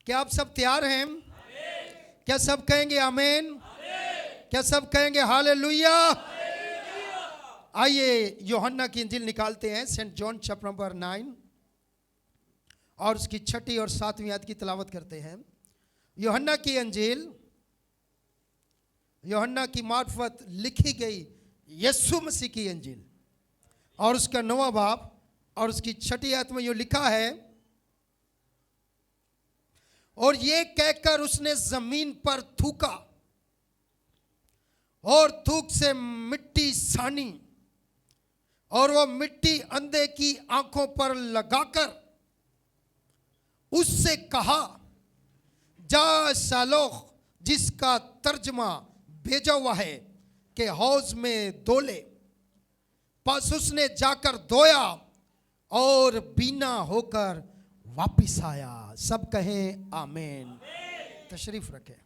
क्या आप सब तैयार हैं? क्या सब कहेंगे आमीन? क्या सब कहेंगे हालेलुया? आइए यूहन्ना की इंजील निकालते हैं, सेंट जॉन चैप्टर नंबर 9 और उसकी 6 और 7 आयत की तिलावत करते हैं। यूहन्ना की इंजील, यूहन्ना की मार्फत लिखी गई यीशु मसीह की इंजील और उसका 9वां बाब और उसकी 6 आयत में यूं लिखा है, और ये कहकर उसने जमीन पर थूका और थूक से मिट्टी सानी और वो मिट्टी अंधे की आंखों पर लगाकर उससे कहा, जा सालोख, जिसका तर्जमा भेजा हुआ है कि हौज में धो ले। बस उसने जाकर धोया और बीना होकर वापिस आया। सब कहें आमीन। तशरीफ रखें।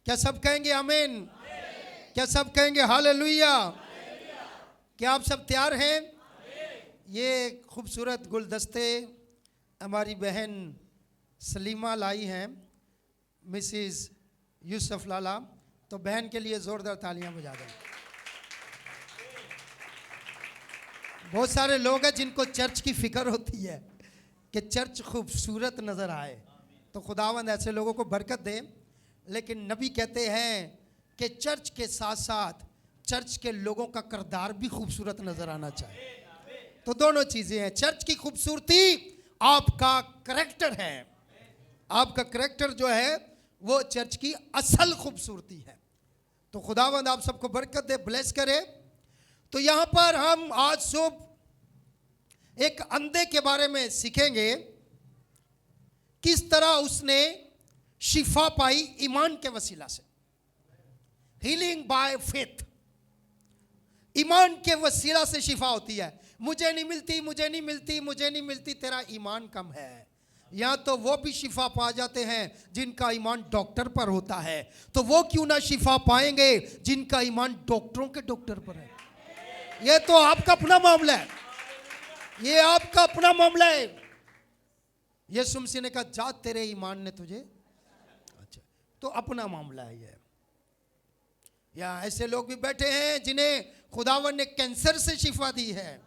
क्या सब कहेंगे आमीन? क्या सब कहेंगे हालेलुया? क्या आप सब तैयार हैं? ये खूबसूरत गुलदस्ते हमारी बहन सलीमा लाई हैं, मिसिस यूसुफ लाला। तो बहन के लिए जोरदार तालियां बजा दें। बहुत सारे लोग हैं जिनको चर्च की फिक्र होती है कि चर्च खूबसूरत नजर आए, तो खुदावंद ऐसे लोगों को बरकत दे। लेकिन नबी कहते हैं कि चर्च के साथ साथ चर्च के लोगों का किरदार भी खूबसूरत नजर आना चाहिए। तो दोनों चीजें हैं। चर्च की खूबसूरती आपका करैक्टर है। आपका करैक्टर जो है वो चर्च की असल खूबसूरती है। तो खुदावंद आप सबको बरकत दे, ब्लेस करे। तो यहां पर हम आज सुबह एक अंधे के बारे में सीखेंगे, किस तरह उसने शिफा पाई ईमान के वसीला से। हीलिंग बाय फेथ, ईमान के वसीला से शिफा होती है। मुझे नहीं मिलती, मुझे नहीं मिलती, मुझे नहीं मिलती, तेरा ईमान कम है। या तो वो भी शिफा पा जाते हैं जिनका ईमान डॉक्टर पर होता है, तो वो क्यों ना शिफा पाएंगे जिनका ईमान डॉक्टरों के डॉक्टर पर है। ये तो आपका अपना मामला है, ये आपका अपना मामला है। यीशु मसीह ने कहा, जा तेरे ईमान ने तुझे। अच्छा, तो अपना मामला है ये। या ऐसे लोग भी बैठे हैं जिन्हें खुदावन ने कैंसर से शिफा दी है,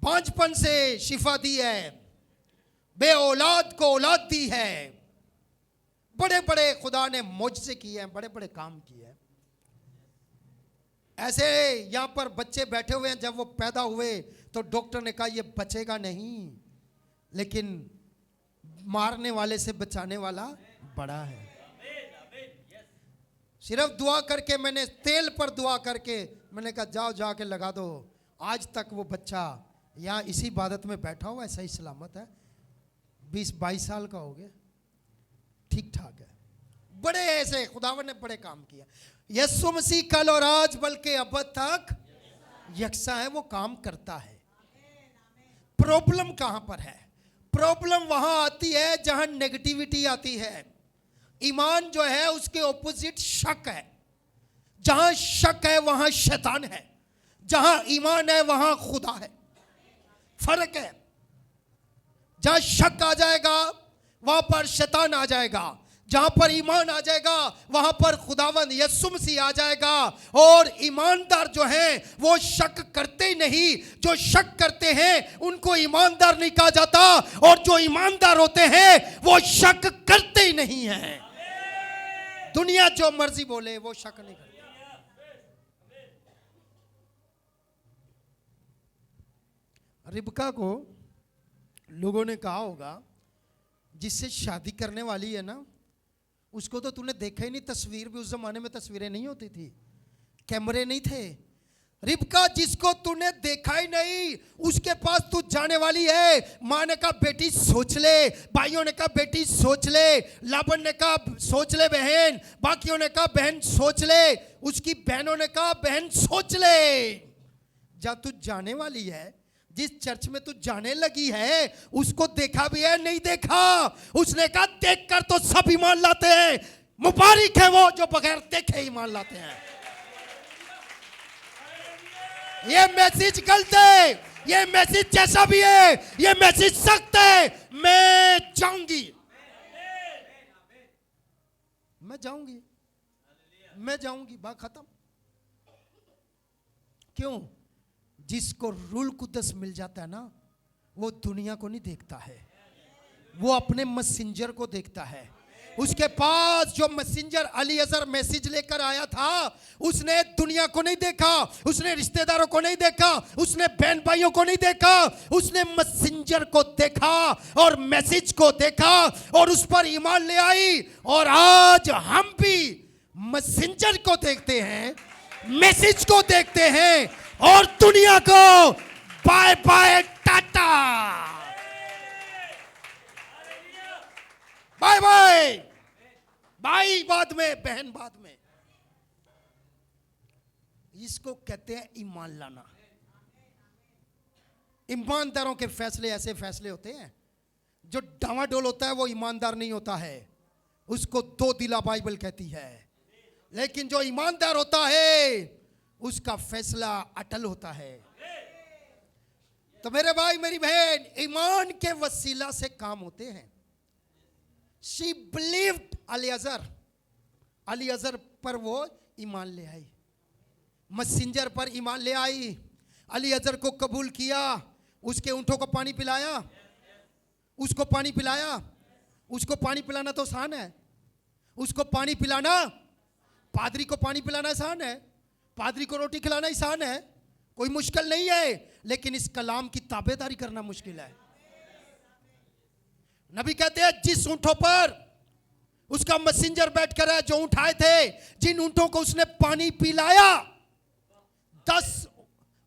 बांझपन से शिफा दी है, बे औलाद को औलाद दी है। बड़े बड़े खुदा ने मौजज़े किए हैं, बड़े बड़े काम किए हैं। ऐसे यहां पर बच्चे बैठे हुए हैं, जब वो पैदा हुए तो डॉक्टर ने कहा ये बचेगा नहीं, लेकिन मारने वाले से बचाने वाला बड़ा है। सिर्फ दुआ करके, मैंने तेल पर दुआ करके मैंने कहा जाओ जाके लगा दो। आज तक वो बच्चा यहाँ इसी इबादत में बैठा हुआ है, सही सलामत है, 20-22 साल का हो गया, ठीक ठाक है। बड़े ऐसे खुदावन ने बड़े काम किया। यीशु मसीह कल और आज बल्कि अब तक यकसा है, वो काम करता है। प्रॉब्लम कहां पर है? प्रॉब्लम वहां आती है जहां नेगेटिविटी आती है। ईमान जो है उसके ऑपोजिट शक है। जहां शक है वहां शैतान है, जहां ईमान है वहां खुदा है। फर्क है। जहां शक आ जाएगा वहां पर शैतान आ जाएगा, जहां पर ईमान आ जाएगा वहां पर खुदावंद यीशु मसीह आ जाएगा। और ईमानदार जो हैं वो शक करते ही नहीं, जो शक करते हैं उनको ईमानदार नहीं कहा जाता, और जो ईमानदार होते हैं वो शक करते ही नहीं हैं। दुनिया जो मर्जी बोले वो शक नहीं करती। रिबका को लोगों ने कहा होगा, जिससे शादी करने वाली है ना, उसको तो तूने देखा ही नहीं। तस्वीर भी, उस जमाने में तस्वीरें नहीं होती थी, कैमरे नहीं थे। रिबका जिसको तूने देखा ही नहीं, उसके पास तू जाने वाली है। माँ ने कहा बेटी सोच ले, भाइयों ने कहा बेटी सोच ले, लाबन ने कहा सोच ले बहन, बाकियों ने कहा बहन सोच ले, उसकी बहनों ने कहा बहन सोच ले। जब तू जाने वाली है, जिस चर्च में तू जाने लगी है, उसको देखा भी है नहीं देखा? उसने कहा देखकर तो सब ईमान लाते हैं, मुबारक है वो जो बगैर देखे ईमान लाते हैं। ये मैसेज गलत है, ये मैसेज जैसा भी है, ये मैसेज सख्त है। मैं जाऊंगी, मैं जाऊंगी, मैं जाऊंगी, बात खत्म। क्यों? जिसको रूल कुदस मिल जाता है ना, वो दुनिया को नहीं देखता है, वो अपने मैसेंजर को देखता है। उसके पास जो मैसेंजर अलीअज़र मैसेज लेकर आया था, उसने दुनिया को नहीं देखा, उसने रिश्तेदारों को नहीं देखा, उसने बहन भाइयों को नहीं देखा, उसने मैसेंजर को देखा और मैसेज को देखा और उस पर ईमान ले आई। और आज हम भी मैसेंजर को देखते हैं, मैसेज को देखते हैं और दुनिया को bye bye tata, bye bye. भाई बाद में, बहन बाद में। इसको कहते हैं ईमान लाना। ईमानदारों के फैसले ऐसे फैसले होते हैं, जो डावाडोल होता है वो ईमानदार नहीं होता है, उसको दो दिला बाइबल कहती है। लेकिन जो ईमानदार होता है उसका फैसला अटल होता है। तो मेरे भाई मेरी बहन, ईमान के वसीला से काम होते हैं। She believed अलीअज़र पर वो ईमान ले आई, मैसेंजर पर ईमान ले आई, अलीअज़र को कबूल किया, उसके ऊंटों को पानी पिलाया, उसको पानी पिलाया। उसको पानी पिलाना तो आसान है, उसको पानी पिलाना, पादरी को पानी पिलाना आसान है, पादरी को रोटी खिलाना आसान है, कोई मुश्किल नहीं है। लेकिन इस कलाम की ताबेदारी करना मुश्किल है। नबी कहते हैं जिस ऊंटों पर उसका मैसेंजर बैठ कर है, जो ऊंट आए थे, जिन ऊंटों को उसने पानी पिलाया, 10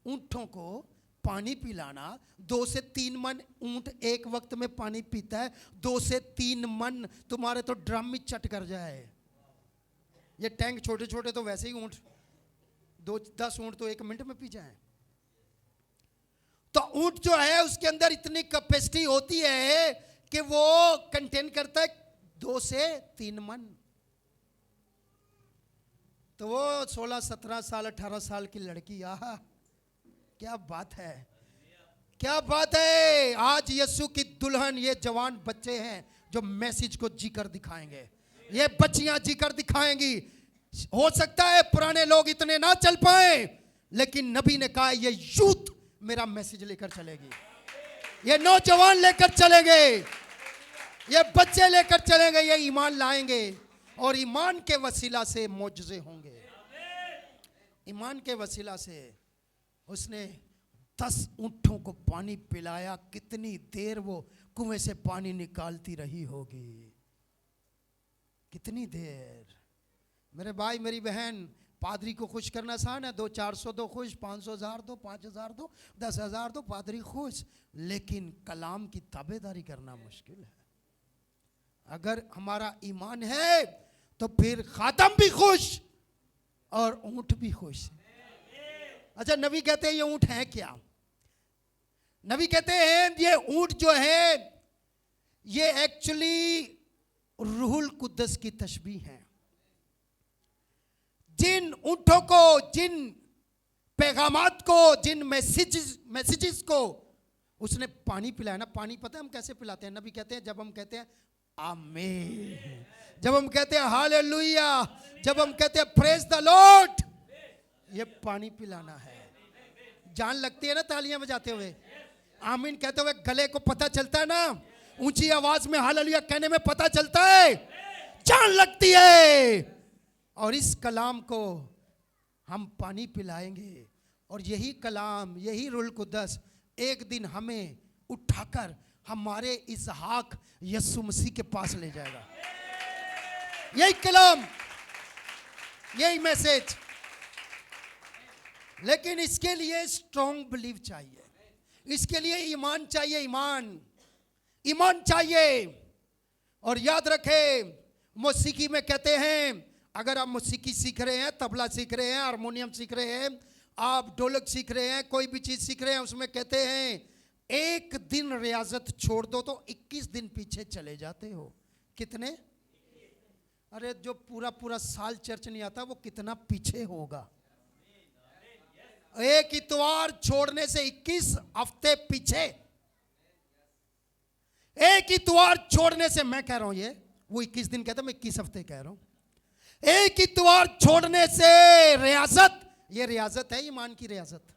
ऊंटों को पानी पिलाना, 2 से 3 मन ऊंट एक वक्त में पानी पीता है। 2 से 3 मन तुम्हारे तो ड्रम में चट कर जाए। ये टैंक छोटे छोटे तो वैसे ही ऊंट 10 ऊंट तो 1 मिनट में पी जाए। तो ऊंट जो है उसके अंदर इतनी कैपेसिटी होती है कि वो कंटेन करता है 2 से 3 मन। तो वो 16, 17 साल, 18 साल की लड़की, आहा क्या बात है, क्या बात है। आज यीशु की दुल्हन ये जवान बच्चे हैं जो मैसेज को जीकर दिखाएंगे, ये बच्चियां जीकर दिखाएंगी। हो सकता है पुराने लोग इतने ना चल पाए, लेकिन नबी ने कहा ये यूथ मेरा मैसेज लेकर चलेगी, ये नौजवान लेकर चलेंगे, ये बच्चे लेकर चलेंगे, ये ईमान लाएंगे और ईमान के वसीला से मौजज़े होंगे। ईमान के वसीला से उसने 10 ऊंटों को पानी पिलाया। कितनी देर वो कुएं से पानी निकालती रही होगी, कितनी देर। मेरे भाई मेरी बहन, पादरी को खुश करना आसान है, 200-400 दो खुश, 500,000 दो, 5,000 दो, 10,000 दो, पादरी खुश। लेकिन कलाम की ताबेदारी करना मुश्किल है। अगर हमारा ईमान है तो फिर खातम भी खुश और ऊंट भी खुश। अच्छा, नबी कहते हैं ये ऊंट है क्या? नबी कहते हैं ये ऊंट जो है ये एक्चुअली रूहुल कुद्दस की तशबीह है। जिन ऊंटों को, जिन पैगामात को, जिन मैसेजेस को उसने पानी पिलाया ना, पानी पता है हम कैसे पिलाते हैं? नबी कहते हैं जब हम कहते हैं आमीन, जब हम कहते हैं हालेलुया, जब हम कहते हैं प्रेज द लॉर्ड, ये पानी पिलाना है। जान लगती है ना तालियां बजाते हुए, आमीन कहते हुए गले को पता चलता है ना, ऊंची आवाज में हालेलुया कहने में पता चलता है, जान लगती है। और इस कलाम को हम पानी पिलाएंगे और यही कलाम, यही रूहुल कुद्दस एक दिन हमें उठाकर हमारे इसहाक यीशु मसीह के पास ले जाएगा। यही कलाम, यही मैसेज। लेकिन इसके लिए स्ट्रॉन्ग बिलीव चाहिए, इसके लिए ईमान चाहिए, ईमान चाहिए। और याद रखें, मौसीकी में कहते हैं अगर आप मौसीकी सीख रहे हैं, तबला सीख रहे हैं, हारमोनियम सीख रहे हैं, आप ढोलक सीख रहे हैं, कोई भी चीज सीख रहे हैं, उसमें कहते हैं एक दिन रियाजत छोड़ दो तो 21 दिन पीछे चले जाते हो। कितने? अरे जो पूरा पूरा साल चर्च नहीं आता वो कितना पीछे होगा। एक इतवार छोड़ने से 21 हफ्ते पीछे, एक इतवार छोड़ने से, मैं कह रहा हूं ये वो 21 दिन कहता, मैं 21 हफ्ते कह रहा हूं। एक इतवार छोड़ने से रियासत, ये रियासत है ईमान की रियासत।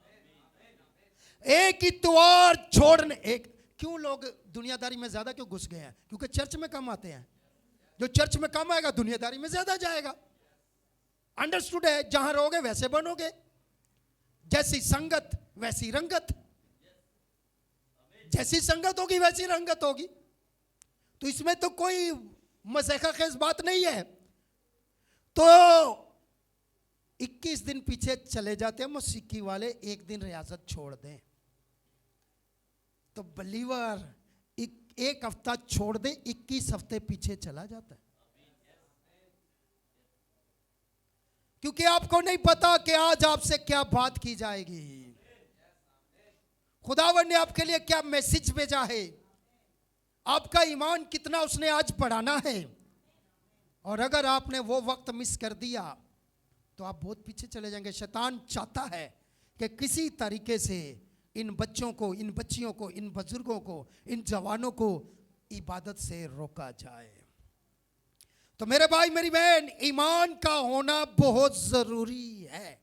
एक इतवार छोड़ने, एक क्यों लोग दुनियादारी में ज्यादा क्यों घुस गए हैं? क्योंकि चर्च में कम आते हैं। जो चर्च में कम आएगा दुनियादारी में ज्यादा जाएगा। अंडरस्टूड है? जहां रहोगे वैसे बनोगे, जैसी संगत वैसी रंगत, जैसी संगत होगी वैसी रंगत होगी। तो इसमें तो कोई मज़ेका खेज बात नहीं है। तो 21 दिन पीछे चले जाते हैं मौसीकी वाले, एक दिन रियासत छोड़ दें। तो बलीवर एक हफ्ता छोड़ दे, 21 हफ्ते पीछे चला जाता है। क्योंकि आपको नहीं पता कि आज आपसे क्या बात की जाएगी, खुदावन ने आपके लिए क्या मैसेज भेजा है, आपका ईमान कितना उसने आज बढ़ाना है। और अगर आपने वो वक्त मिस कर दिया तो आप बहुत पीछे चले जाएंगे। शैतान चाहता है कि किसी तरीके से इन बच्चों को, इन बच्चियों को, इन बुजुर्गों को, इन जवानों को इबादत से रोका जाए। तो मेरे भाई मेरी बहन, ईमान का होना बहुत जरूरी है।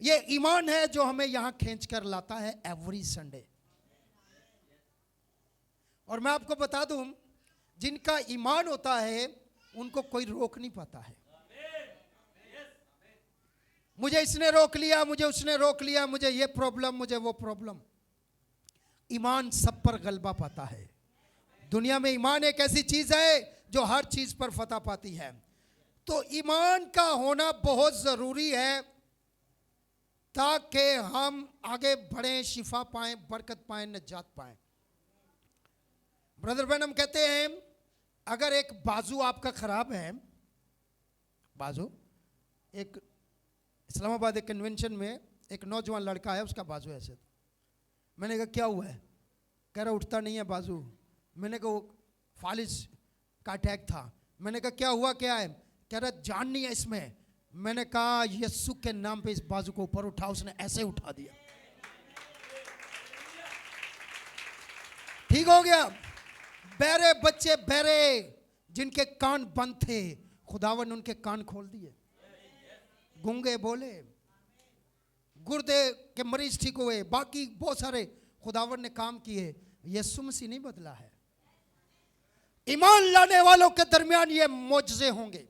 ये ईमान है जो हमें यहां खींच कर लाता है एवरी संडे। और मैं आपको बता दूं, जिनका ईमान होता है उनको कोई रोक नहीं पाता है। मुझे इसने रोक लिया, मुझे उसने रोक लिया, मुझे ये प्रॉब्लम, मुझे वो प्रॉब्लम। ईमान सब पर गलबा पाता है। दुनिया में ईमान एक ऐसी चीज है जो हर चीज पर फतह पाती है। तो ईमान का होना बहुत जरूरी है ताकि हम आगे बढ़ें, शिफा पाएं, बरकत पाएं, निजात पाएं। ब्रदर ब्रैनम कहते हैं, अगर एक बाजू आपका खराब है, बाजू, एक इस्लामाबाद एक कन्वेंशन में एक नौजवान लड़का है, उसका बाजू ऐसे था। मैंने कहा क्या हुआ है? कह रहा उठता नहीं है बाजू। मैंने कहा फालिज का अटैक था। मैंने कहा क्या हुआ, क्या है? कह रहा जान नहीं है इसमें। मैंने कहा यीशु के नाम पे इस बाजू को ऊपर उठा। उसने ऐसे उठा दिया, ठीक हो गया। बहरे बच्चे, बहरे जिनके कान बंद थे, खुदावन ने उनके कान खोल दिए। गूंगे बोले, गुर्दे के मरीज ठीक हुए, बाकी बहुत सारे खुदावन ने काम किए। यीशु मसीह नहीं बदला है। ईमान लाने वालों के दरमियान ये मौजज़े होंगे।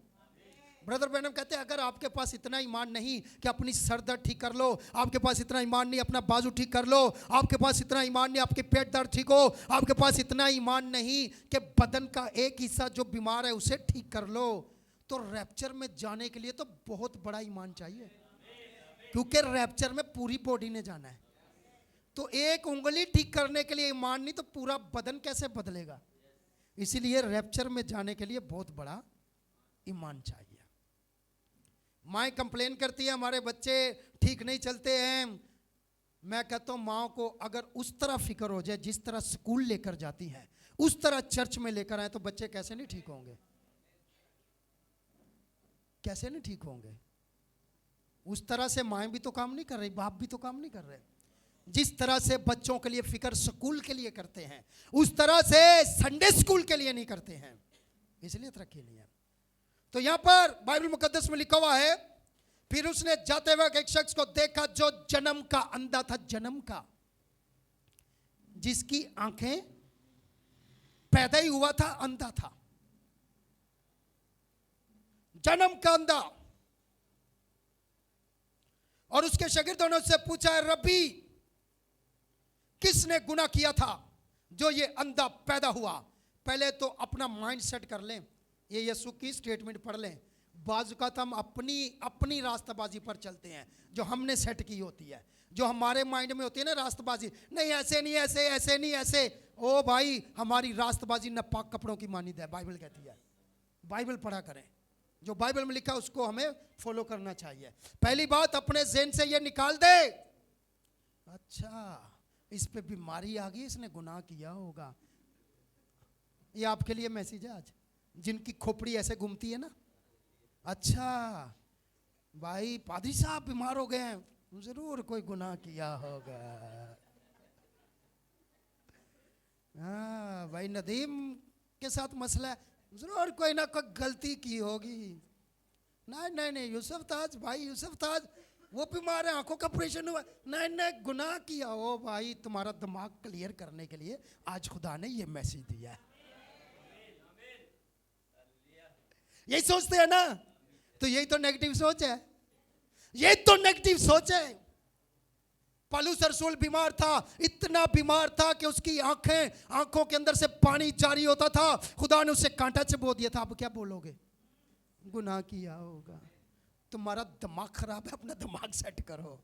ब्रदर ब्रैनम कहते हैं, अगर आपके पास इतना ईमान नहीं कि अपनी सर दर्द ठीक कर लो, आपके पास इतना ईमान नहीं अपना बाजू ठीक कर लो, आपके पास इतना ईमान नहीं आपके पेट दर्द ठीक हो, आपके पास इतना ईमान नहीं कि बदन का एक हिस्सा जो बीमार है उसे ठीक कर लो, तो रैप्चर में जाने के लिए तो बहुत बड़ा ईमान चाहिए। क्योंकि रैप्चर में पूरी बॉडी ने जाना है। तो एक उंगली ठीक करने के लिए ईमान नहीं तो पूरा बदन कैसे बदलेगा? इसीलिए रैप्चर में जाने के लिए बहुत बड़ा ईमान चाहिए। माँ कंप्लेन करती है हमारे बच्चे ठीक नहीं चलते हैं। मैं कहता हूँ माँ को अगर उस तरह फिक्र हो जाए जिस तरह स्कूल लेकर जाती हैं, उस तरह चर्च में लेकर आए, तो बच्चे कैसे नहीं ठीक होंगे? कैसे नहीं ठीक होंगे? उस तरह से माँ भी तो काम नहीं कर रही, बाप भी तो काम नहीं कर रहे। जिस तरह से बच्चों के लिए फिक्र स्कूल के लिए करते हैं, उस तरह से संडे स्कूल के लिए नहीं करते हैं। इसलिए तरक्की नहीं है। तो यहां पर बाइबल मुकद्दस में लिखा हुआ है, फिर उसने जाते वक्त एक शख्स को देखा जो जन्म का अंधा था, जन्म का, जिसकी आंखें पैदा ही हुआ था अंधा था, जन्म का अंधा। और उसके शागिर्दों ने उससे पूछा, रब्बी किसने गुनाह किया था जो ये अंधा पैदा हुआ? पहले तो अपना माइंड सेट कर लें, ये यीशु की स्टेटमेंट पढ़ लें। बाज़ का हम अपनी रास्तबाजी पर चलते हैं जो हमने सेट की होती है, जो हमारे माइंड में होती है ना रास्तबाजी, नहीं ऐसे नहीं ऐसे, ऐसे नहीं ऐसे। ओ भाई, हमारी रास्तबाजी नापाक कपड़ों की मानी है, बाइबल कहती है। बाइबल पढ़ा करें, जो बाइबल में लिखा उसको हमें फॉलो करना चाहिए। पहली बात, अपने ज़हन से ये निकाल दे, अच्छा इस पे बीमारी आ गई, इसने गुनाह किया होगा। ये आपके लिए मैसेज है आज, जिनकी खोपड़ी ऐसे घूमती है ना। अच्छा भाई पादरी साहब बीमार हो गए हैं, जरूर कोई गुनाह किया होगा। हाँ भाई, नदीम के साथ मसला है, जरूर कोई ना कोई गलती की होगी। नहीं नहीं नहीं, यूसुफ ताज भाई, यूसुफ ताज वो बीमार है, आंखों का ऑपरेशन हुआ, नहीं नहीं गुनाह किया हो भाई। तुम्हारा दिमाग क्लियर करने के लिए आज खुदा ने ये मैसेज दिया है। यही सोचते हैं ना, तो यही तो नेगेटिव सोच है, यही तो नेगेटिव सोच है। पौलुस रसूल बीमार था, इतना बीमार था कि उसकी आंखों के अंदर से पानी जारी होता था। खुदा ने उसे कांटा चबो दिया था। अब क्या बोलोगे? गुनाह किया होगा। तुम्हारा दिमाग खराब है, अपना दिमाग सेट करो।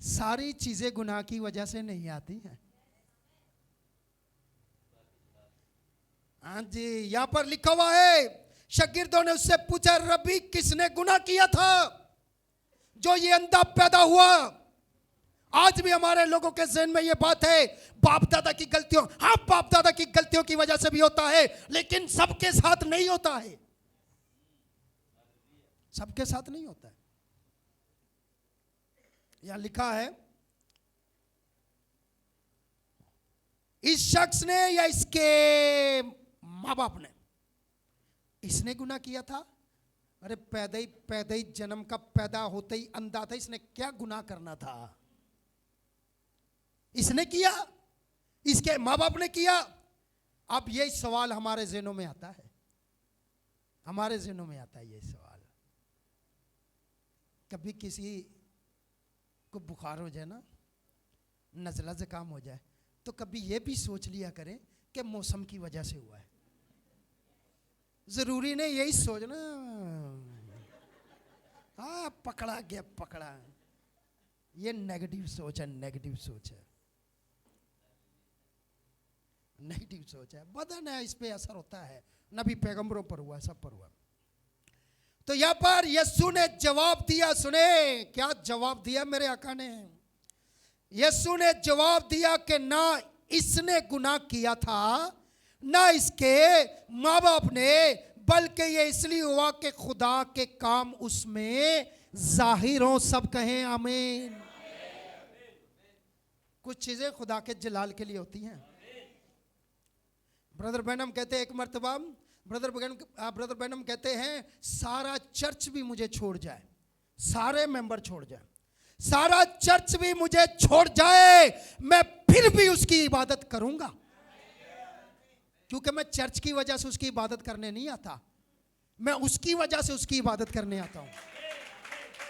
सारी चीजें गुनाह की वजह से नहीं आती हैं। हाँ जी, यहां पर लिखा हुआ है, शागिर्दों ने उससे पूछा, रबी किसने गुनाह किया था जो ये अंधा पैदा हुआ? आज भी हमारे लोगों के ज़हन में ये बात है, बाप दादा की गलतियों, हाँ बाप दादा की गलतियों की वजह से भी होता है, लेकिन सबके साथ नहीं होता है। सबके साथ नहीं होता है। यहां लिखा है, इस शख्स ने या इसके मां बाप ने, इसने गुनाह किया था। अरे पैदा ही जन्म का पैदा होते ही अंधा था, इसने क्या गुनाह करना था? इसने किया, इसके मां बाप ने किया। अब यही सवाल हमारे ज़हनों में आता है, हमारे ज़हनों में आता है ये सवाल। कभी किसी को बुखार हो जाए ना, नज़ला ज़ुकाम हो जाए, तो कभी ये भी सोच लिया करें कि मौसम की वजह से हुआ है। जरूरी नहीं यही सोचना, हाँ पकड़ा गया पकड़ा। ये नेगेटिव सोच है, नेगेटिव सोच है, नेगेटिव सोच है। बदन है, इस पे असर होता है। नबी पैगंबरों पर हुआ, सब पर हुआ। तो यहां पर यीशु ने जवाब दिया। सुने क्या जवाब दिया मेरे आका ने? यीशु ने जवाब दिया कि ना इसने गुनाह किया था, ना इसके माँ बाप ने, बल्कि ये इसलिए हुआ कि खुदा के काम उसमें जाहिर हो। सब कहें आमीन। कुछ चीजें खुदा के जलाल के लिए होती हैं। ब्रदर बैनम कहते हैं, एक मर्तबा ब्रदर बैनम कहते हैं, सारा चर्च भी मुझे छोड़ जाए, सारे मेंबर छोड़ जाए, सारा चर्च भी मुझे छोड़ जाए, मैं फिर भी उसकी इबादत करूंगा। क्योंकि मैं चर्च की वजह से उसकी इबादत करने नहीं आता, मैं उसकी वजह से उसकी इबादत करने आता हूं।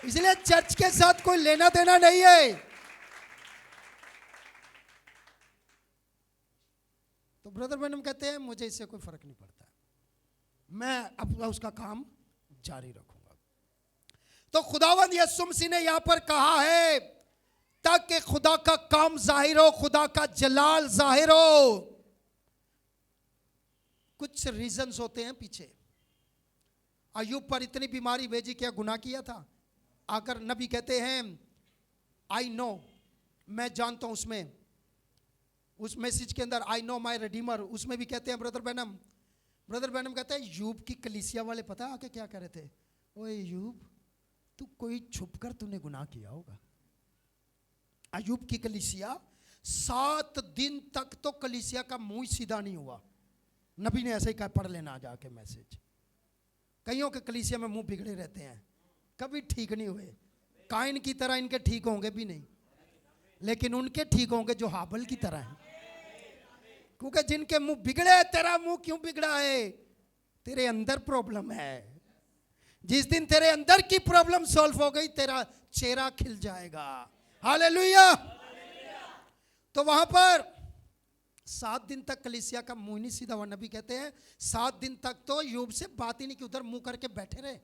इसलिए चर्च के साथ कोई लेना देना नहीं है। तो ब्रदर मैडम कहते हैं, मुझे इससे कोई फर्क नहीं पड़ता, मैं अपना उसका काम जारी रखूंगा। तो खुदावंद यीशु मसीह ने यहां पर कहा है, ताकि खुदा का काम जाहिर हो, खुदा का जलाल जाहिर हो। कुछ रीजंस होते हैं पीछे। अय्यूब पर इतनी बीमारी भेजी, क्या गुनाह किया था? आकर नबी कहते हैं, आई नो, मैं जानता हूं, उसमें उस मैसेज के अंदर आई नो माई रिडीमर, उसमें भी कहते हैं ब्रदर बैनम कहते हैं, यूब की कलीसिया वाले पता आके क्या कह रहे थे? ओए यूब, तू कोई छुप कर तूने गुनाह किया होगा। अय्यूब की कलीसिया 7 दिन तक तो कलीसिया का मुंह सीधा नहीं हुआ। नबी ने ऐसे ही कहा, पढ़ लेना जाके मैसेज। कईयों के कलीसिया में मुंह बिगड़े रहते हैं, कभी ठीक नहीं हुए। काइन की तरह इनके ठीक होंगे भी नहीं, लेकिन उनके ठीक होंगे जो हाबल की तरह हैं। क्योंकि जिनके मुंह बिगड़े, तेरा मुंह क्यों बिगड़ा है? तेरे अंदर प्रॉब्लम है। जिस दिन तेरे अंदर की प्रॉब्लम सॉल्व हो गई, तेरा चेहरा खिल जाएगा। हालेलुया। तो वहां पर 7 दिन तक कलीसिया का मुंह नहीं सीधा हुआ। नबी कहते हैं 7 दिन तक तो यूब से बात ही नहीं की, उधर मुंह करके बैठे रहे,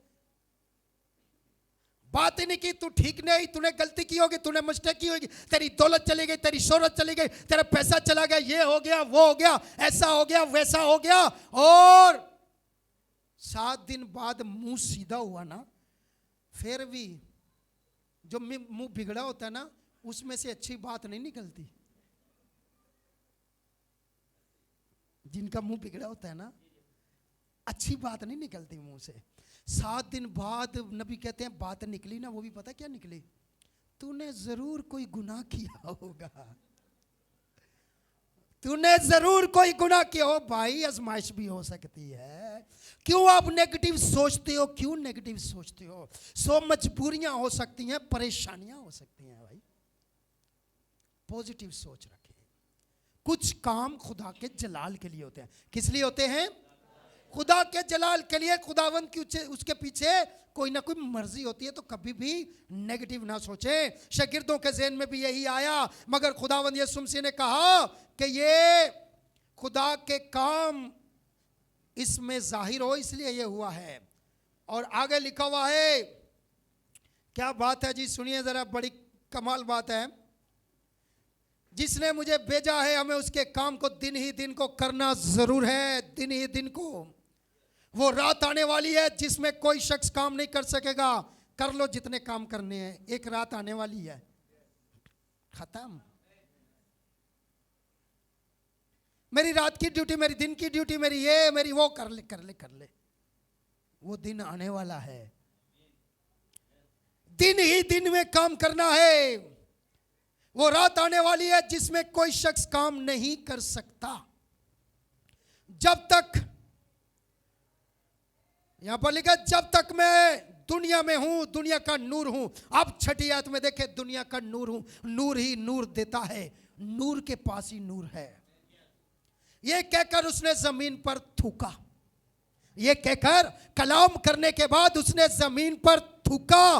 बात ही नहीं की। तू ठीक नहीं, तूने गलती की होगी, तूने मिस्टेक की होगी, तेरी दौलत चली गई, तेरी शोहरत चली गई, तेरा पैसा चला गया, ये हो गया, वो हो गया, ऐसा हो गया, वैसा हो गया। और 7 दिन बाद मुंह सीधा हुआ ना, फिर भी जो मुंह बिगड़ा होता है ना, उसमें से अच्छी बात नहीं निकलती। जिनका मुंह बिगड़ा होता है ना, अच्छी बात नहीं निकलती मुंह से। 7 दिन बाद नबी कहते हैं बात निकली ना, वो भी पता क्या निकली, तूने जरूर कोई गुनाह किया होगा, तूने जरूर कोई गुनाह किया हो। भाई आजमाइश भी हो सकती है, क्यों आप नेगेटिव सोचते हो, क्यों नेगेटिव सोचते हो? सो मजबूरियां हो सकती हैं, परेशानियां हो सकती हैं। भाई पॉजिटिव सोच रखें। कुछ काम खुदा के जलाल के लिए होते हैं। किस लिए होते हैं? खुदा के जलाल के लिए। खुदावंद की उसके पीछे कोई ना कोई मर्जी होती है, तो कभी भी नेगेटिव ना सोचें। शागिर्दों के ज़हन में भी यही आया, मगर खुदावंद यीशु मसीह ने कहा कि ये खुदा के काम इसमें जाहिर हो, इसलिए ये हुआ है। और आगे लिखा हुआ है, क्या बात है जी, सुनिए जरा, बड़ी कमाल बात है। जिसने मुझे भेजा है, हमें उसके काम को दिन ही दिन को करना जरूर है। दिन ही दिन को। वो रात आने वाली है जिसमें कोई शख्स काम नहीं कर सकेगा। कर लो जितने काम करने हैं, एक रात आने वाली है, खत्म। मेरी रात की ड्यूटी, मेरी दिन की ड्यूटी, मेरी ये मेरी वो, कर ले कर ले कर ले। वो दिन आने वाला है, दिन ही दिन में काम करना है। वो रात आने वाली है जिसमें कोई शख्स काम नहीं कर सकता। जब तक, यहां पर लिखा, जब तक मैं दुनिया में हूं, दुनिया का नूर हूं। अब छठी आयत में देखे, दुनिया का नूर हूं। नूर ही नूर देता है, नूर के पास ही नूर है। यह कहकर उसने जमीन पर थूका। यह कहकर कलाम करने के बाद उसने जमीन पर थूका।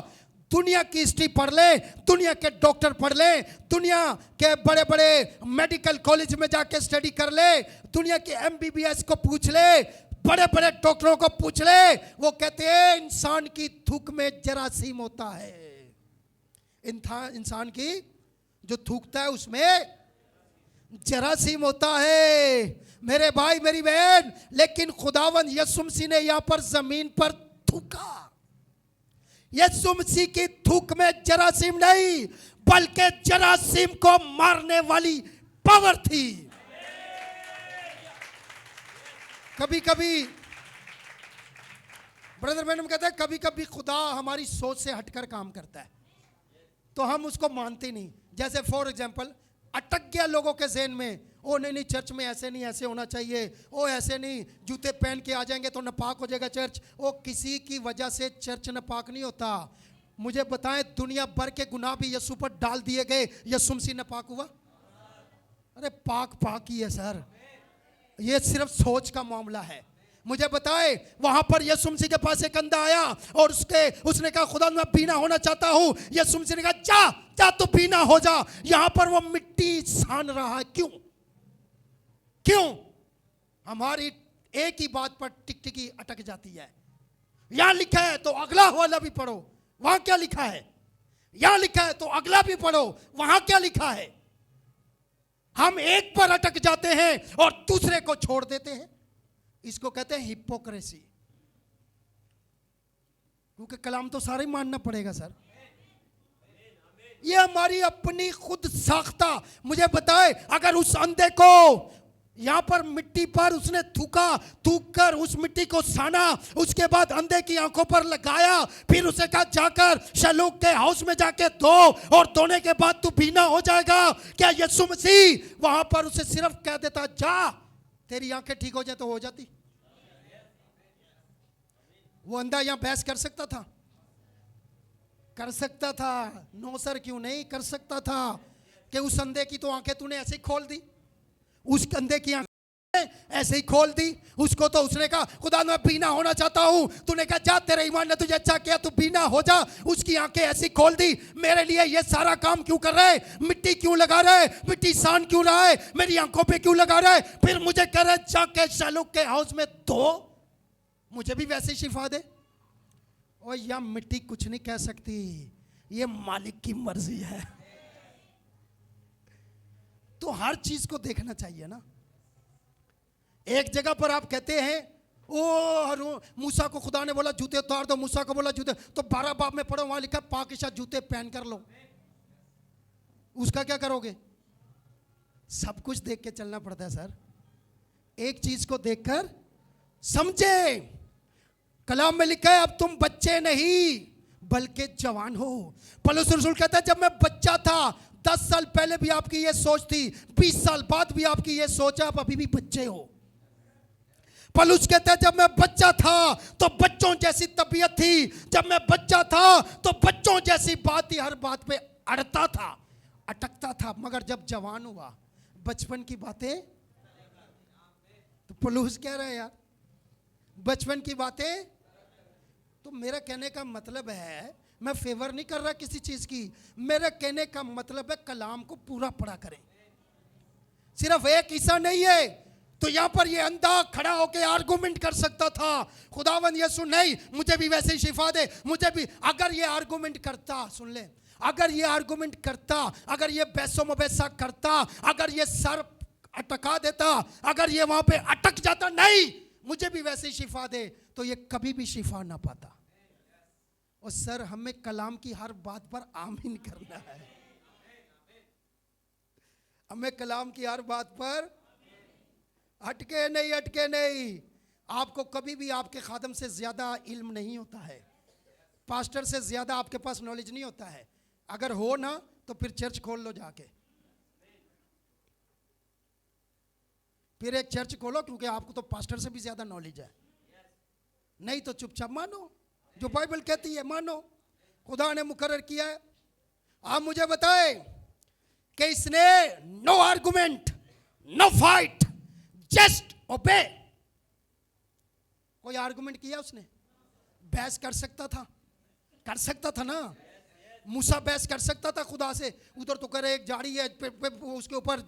दुनिया की हिस्ट्री पढ़ ले, दुनिया के डॉक्टर पढ़ ले, दुनिया के बड़े बड़े मेडिकल कॉलेज में जाके स्टडी कर ले, दुनिया के एमबीबीएस को पूछ ले, बड़े बड़े डॉक्टरों को पूछ ले, वो कहते हैं इंसान की थूक में जरासीम होता है। इंसान की जो थूकता है उसमें जरासीम होता है। मेरे भाई मेरी बहन, लेकिन खुदावंद यीशु मसीह ने यहां पर जमीन पर थूका। यीशु मसीह की थूक में जरासीम नहीं, बल्कि जरासीम को मारने वाली पावर थी। कभी कभी ब्रदर मैडम कहते हैं, कभी कभी खुदा हमारी सोच से हटकर काम करता है, तो हम उसको मानते नहीं। जैसे फॉर एग्जांपल, अटक गया लोगों के ज़हन में, ओ नहीं चर्च में ऐसे नहीं, ऐसे होना चाहिए, ओ ऐसे नहीं, जूते पहन के आ जाएंगे तो नापाक हो जाएगा चर्च। ओ किसी की वजह से चर्च नापाक नहीं होता। मुझे बताएं, दुनिया भर के गुनाह भी यीशु पर डाल दिए गए, यीशु मसीह नापाक हुआ? अरे पाक पाक ही है सर, ये सिर्फ सोच का मामला है। मुझे बताए, वहां पर यीशु मसीह के पास एक अंधा आया और उसने कहा, खुदा मैं बीना होना चाहता हूं। यीशु मसीह ने कहा, जा जा तो बीना हो जा। यहां पर वो मिट्टी सान रहा है, क्यों? क्यों? हमारी एक ही बात पर टिकटिकी अटक जाती है। यहां लिखा है तो अगला वाला भी पढ़ो, वहां क्या लिखा है? यहां लिखा है तो अगला भी पढ़ो, वहां क्या लिखा है? हम एक पर अटक जाते हैं और दूसरे को छोड़ देते हैं। इसको कहते हैं हिपोक्रेसी। क्योंकि कलाम तो सारे ही मानना पड़ेगा सर, ये हमारी अपनी खुद साख्ता। मुझे बताए, अगर उस अंधे को यहां पर मिट्टी पर उसने थूका, थूक कर उस मिट्टी को साना, उसके बाद अंधे की आंखों पर लगाया, फिर उसे कहा जाकर शलूक के हाउस में जाके धो, और धोने के बाद तू बीना हो जाएगा, क्या यीशु मसीह वहां पर उसे सिर्फ कह देता जा तेरी आंखें ठीक हो जाए तो हो जाती? वो अंधा यहां बहस कर सकता था? कर सकता था। नो सर, क्यों नहीं कर सकता था? कि उस अंधे की तो आंखें तूने ऐसे ही खोल दी, उस अंधे की आंखें ऐसे ही खोल दी। उसको तो उसने कहा, खुदा मैं बीना होना चाहता हूं, तूने कहा जा, तेरे ईमान ने तुझे अच्छा किया, तू बीना हो जा। उसकी आंखें ऐसे ही खोल दी। मेरे लिए ये सारा काम क्यों कर रहे? मिट्टी क्यों लगा रहे? मिट्टी सान क्यों रहा है? मेरी आंखों पे क्यों लगा रहा है? फिर मुझे कह रहे जाके शालूक के हाउस में धो, मुझे भी वैसे शिफा दे। और यह मिट्टी कुछ नहीं कह सकती, ये मालिक की मर्जी है। तो हर चीज को देखना चाहिए ना। एक जगह पर आप कहते हैं, ओ मूसा को खुदा ने बोला जूते उतार दो, मूसा को बोला जूते, तो 12 बाब में पढ़ो, वहां लिखा पाक के साथ जूते पहन कर लो। उसका क्या करोगे? सब कुछ देख के चलना पड़ता है सर। एक चीज को देखकर समझे। कलाम में लिखा है अब तुम बच्चे नहीं बल्कि जवान हो। पौलुस रसूल कहता है जब मैं बच्चा था, 10 साल पहले भी आपकी ये सोच थी, 20 साल बाद भी आपकी ये सोच है, आप अभी भी बच्चे हो। पौलुस कहता है जब मैं बच्चा था तो बच्चों जैसी तबीयत थी, जब मैं बच्चा था तो बच्चों जैसी बात थी, हर बात पे अड़ता था, अटकता था, मगर जब जवान हुआ बचपन की बातें। तो पौलुस कह रहा है यार बचपन की बातें। तो मेरा कहने का मतलब है, मैं फेवर नहीं कर रहा किसी चीज की, मेरा कहने का मतलब है कलाम को पूरा पढ़ा करें। सिर्फ एक हिस्सा नहीं है। तो यहां पर ये अंधा खड़ा होकर आर्गुमेंट कर सकता था, खुदावंद यीशु नहीं मुझे भी वैसे ही शिफा दे, मुझे भी। अगर ये आर्गुमेंट करता, सुन ले, अगर ये आर्गुमेंट करता, अगर ये बहसो मुबैसा करता, अगर ये सर अटका देता, अगर ये वहां पे अटक जाता, नहीं मुझे भी वैसे ही शिफा दे, तो ये कभी भी शिफा ना पाता। और सर हमें कलाम की हर बात पर आमीन करना है। हमें कलाम की हर बात पर अटके नहीं। आपको कभी भी आपके खादम से ज्यादा इल्म नहीं होता है, पास्टर से ज्यादा आपके पास नॉलेज नहीं होता है। अगर हो ना तो फिर चर्च खोल लो जाके, फिर एक चर्च खोलो, क्योंकि आपको तो पास्टर से भी ज्यादा नॉलेज है। नहीं तो चुपचाप मानो जो बाइबल कहती है, मानो। खुदा ने मुकर्रर किया है। आप मुझे बताएं कि इसने no argument, no fight, just obey. कोई आर्गुमेंट किया उसने? बहस कर सकता था ना। मूसा बहस कर सकता था खुदा से, उधर तो कह रहे एक झाड़ी है, उसके ऊपर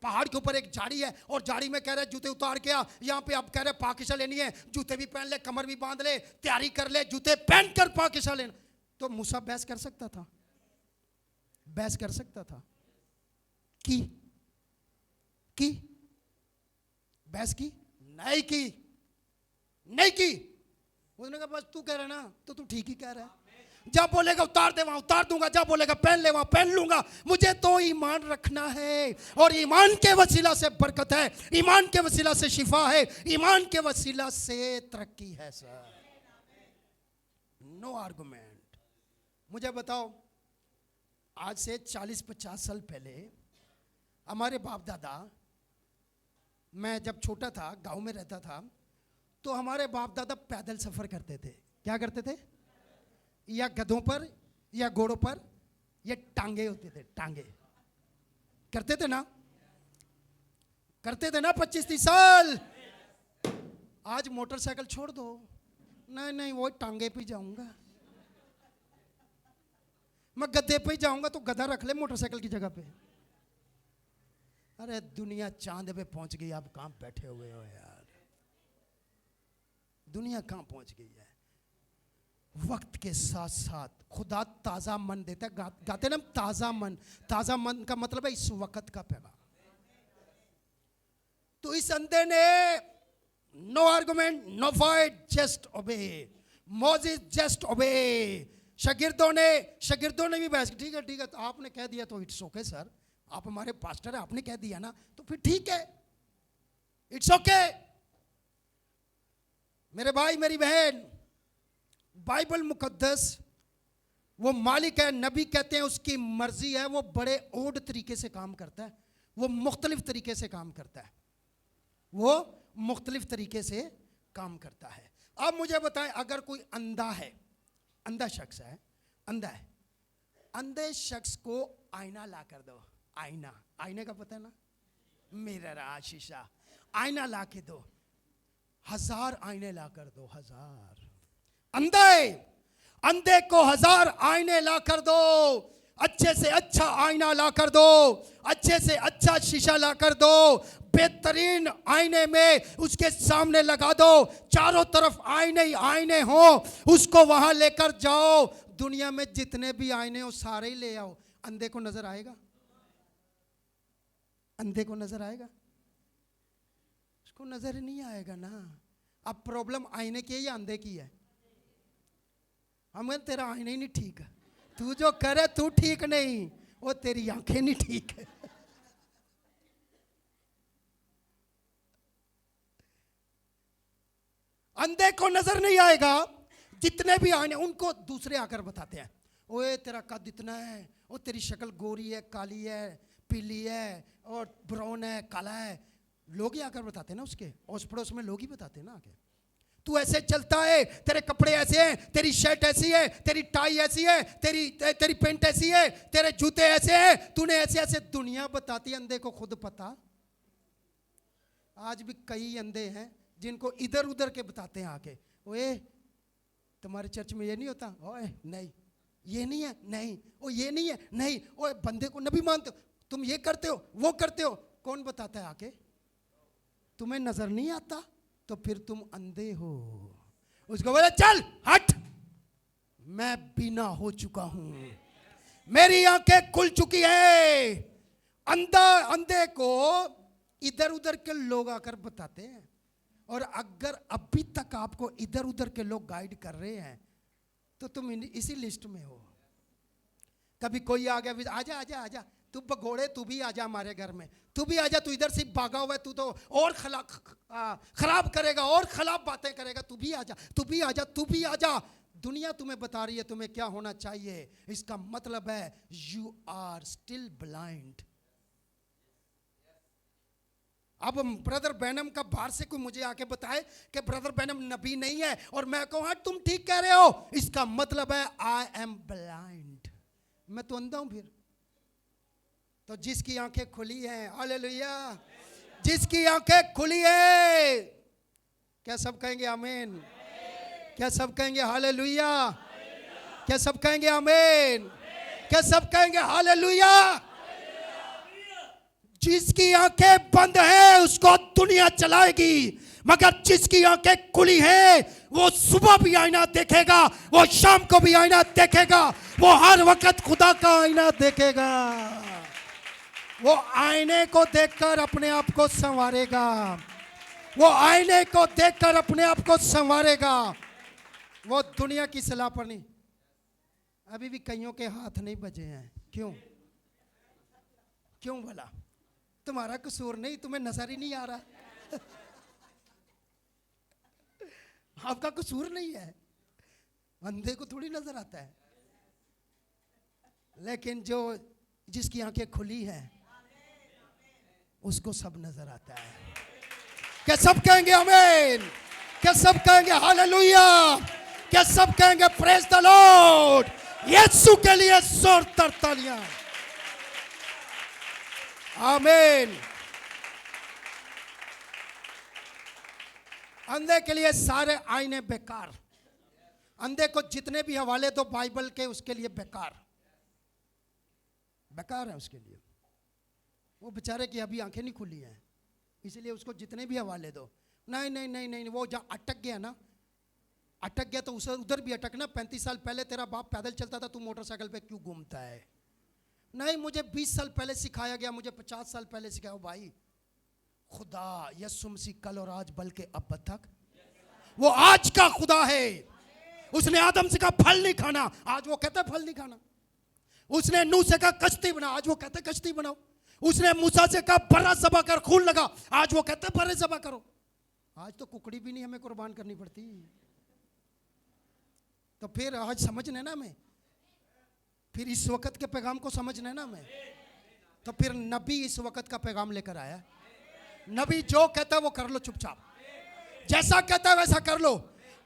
पहाड़ के ऊपर एक झाड़ी है, और झाड़ी में कह रहे जूते उतार के आ, यहाँ पे आप कह रहे पाकिशा लेनी है, जूते भी पहन ले, कमर भी बांध ले, तैयारी कर ले, जूते पहन कर पाकिशा लेना। तो मूसा बहस कर सकता था, की बहस की नहीं की। उसने कहा बस तू कह रहा ना तो तू ठीक ही कह रहा है। जब बोलेगा उतार दे वहां उतार दूंगा, जब बोलेगा पहन ले वहां पहन लूंगा। मुझे तो ईमान रखना है, और ईमान के वसीला से बरकत है, ईमान के वसीला से शिफा है, ईमान के वसीला से तरक्की है सर। No argument. मुझे बताओ, आज से 40-50 साल पहले हमारे बाप दादा, मैं जब छोटा था गांव में रहता था, तो हमारे बाप दादा पैदल सफर करते थे। क्या करते थे? या गधों पर या घोड़ों पर, या टांगे होते थे, टांगे करते थे ना 25-30 साल। आज मोटरसाइकिल छोड़ दो, नहीं वो टांगे पे जाऊंगा, मैं गधे पे जाऊंगा, तो गधा रख ले मोटरसाइकिल की जगह पे। अरे दुनिया चांद पे पहुंच गई, आप कहां बैठे हुए हो यार? दुनिया कहां पहुंच गई है? वक्त के साथ साथ खुदा ताजा मन देता है। गाते ना ताजा मन का मतलब है इस वक्त का पैगाम। तो इस अंधे ने no argument, no fight, just obey. Moses just obey. शागिर्दों ने भी बहस की। ठीक है, तो आपने कह दिया तो इट्स ओके सर, आप हमारे पास्टर है, आपने कह दिया ना तो फिर ठीक है, इट्स ओके। मेरे भाई मेरी बहन, बाइबल मुकद्दस वो मालिक है, नबी कहते हैं उसकी मर्जी है, वो बड़े ओड तरीके से काम करता है, वो मुख्तलिफ तरीके से काम करता है, वो मुख्तलिफ तरीके से काम करता है। अब मुझे बताएं, अगर कोई अंधा है, अंधा शख्स है, अंधा है, अंधे शख्स को आईना ला कर दो। आईने का पता है ना, मिरर, शीशा, आईना ला के दो, 1000 आईने ला कर दो, 1000। अंधे को 1000 आईने ला कर दो, अच्छे से अच्छा आईना ला कर दो, अच्छे से अच्छा शीशा ला कर दो, बेहतरीन आईने में उसके सामने लगा दो, चारों तरफ आईने ही आईने हो, उसको वहां लेकर जाओ, दुनिया में जितने भी आईने हो सारे ही ले आओ, अंधे को नजर आएगा? अंधे को नजर आएगा? उसको नजर नहीं आएगा ना। अब प्रॉब्लम आईने की है या अंधे की है? हम कहते तेरा आईना ही नहीं ठीक है, तू जो करे तू ठीक नहीं, वो तेरी आंखें नहीं ठीक है। अंधे को नजर नहीं आएगा। जितने भी आने उनको दूसरे आकर बताते हैं, ओए तेरा कद इतना है, ओ तेरी शक्ल गोरी है, काली है, पीली है, और ब्राउन है, काला है। लोग ही आकर बताते हैं ना, उसके ओस पड़ोस में लोग ही बताते हैं ना आके, तू ऐसे चलता है, तेरे कपड़े ऐसे हैं, तेरी शर्ट ऐसी है, तेरी टाई ऐसी है, तेरी पेंट ऐसी है, तेरे जूते ऐसे हैं, तूने ऐसे ऐसे। दुनिया बताती है, अंधे को खुद पता। आज भी कई अंधे हैं जिनको इधर उधर के बताते हैं आके, ओए तुम्हारे चर्च में ये नहीं होता, ओए नहीं ये नहीं है, नहीं ओ ये नहीं है, नहीं ओए बंदे को नबी मानते हो, तुम ये करते हो, वो करते हो। कौन बताता है आके? तुम्हें नजर नहीं आता तो फिर तुम अंधे हो। उसको बोले चल हट, मैं बीना हो चुका हूं, मेरी आंखें खुल चुकी है। अंधे को इधर उधर के लोग आकर बताते हैं। और अगर अभी तक आपको इधर उधर के लोग गाइड कर रहे हैं तो तुम इसी लिस्ट में हो। कभी कोई आ गया, आजा आजा आजा, तू भगोड़े, तू भी आजा हमारे घर में, तू भी आजा, तू इधर से भागा हुआ है, तू तो और खराब करेगा और खराब बातें करेगा, तू भी आजा, तू भी आजा, तू भी आजा। दुनिया तुम्हें बता रही है तुम्हें क्या होना चाहिए। इसका मतलब है यू आर स्टिल ब्लाइंड। अब ब्रदर बैनम का बाहर से कोई मुझे आके बताए कि ब्रदर बैनम नबी नहीं है और मैं कहूं हाँ तुम ठीक कह रहे हो, इसका मतलब है आई एम ब्लाइंड, मैं तो अंधा हूं। फिर तो जिसकी आंखें खुली हैं, हालेलुया, जिसकी आंखें खुली है, क्या सब कहेंगे आमीन? क्या सब कहेंगे हालेलुया? क्या सब कहेंगे आमीन? क्या सब कहेंगे हालेलुया? जिसकी आंखें बंद है उसको दुनिया चलाएगी, मगर जिसकी आंखें खुली हैं वो सुबह भी आईना देखेगा, वो शाम को भी आईना देखेगा, वो हर वक्त खुदा का आईना देखेगा। वो आईने को देखकर अपने आप को संवारेगा, वो आईने को देखकर अपने आप को संवारेगा। वो दुनिया की सलाह पर नहीं। अभी भी कईयों के हाथ नहीं बजे हैं, क्यों? क्यों भला? तुम्हारा कसूर नहीं, तुम्हें नजर ही नहीं आ रहा। आपका कसूर नहीं है, अंधे को थोड़ी नजर आता है। लेकिन जिसकी आंखें खुली हैं उसको सब नजर आता है। क्या सब कहेंगे आमीन? क्या सब कहेंगे हालेलुया? क्या सब कहेंगे प्रेज द लॉर्ड? यीशु के लिए जोरदार तालियां। आमीन। अंधे के लिए सारे आईने बेकार। अंधे को जितने भी हवाले दो बाइबल के, उसके लिए बेकार, बेकार है उसके लिए। वो बेचारे की अभी आंखें नहीं खुली हैं, इसलिए उसको जितने भी हवाले दो, नहीं नहीं नहीं नहीं, वो जहाँ अटक गया ना, अटक गया तो उसे उधर भी अटकना। 35 साल पहले तेरा बाप पैदल चलता था, तू मोटरसाइकिल पे क्यों घूमता है? नहीं, मुझे 20 साल पहले सिखाया गया, मुझे 50 साल पहले सिखाया। भाई, खुदा यीशु मसीह कल और आज बल्कि अब तक वो आज का खुदा है। उसने आदम से कहा फल नहीं खाना, आज वो कहता है फल नहीं खाना। उसने नूह से कहा कश्ती बना, आज वो कहता है कश्ती बनाओ। उसने मूसा से कहा बर्रा ज़बह कर, खून लगा, आज वो कहता है बर्रे ज़बह करो। आज तो कुकड़ी भी नहीं हमें कुर्बान करनी पड़ती। तो फिर आज समझना ना हमें, फिर इस वक्त के पैगाम को समझना ना हमें। तो फिर नबी इस वक्त का पैगाम लेकर आया। नबी जो कहता है वो कर लो, चुपचाप जैसा कहता है वैसा कर लो।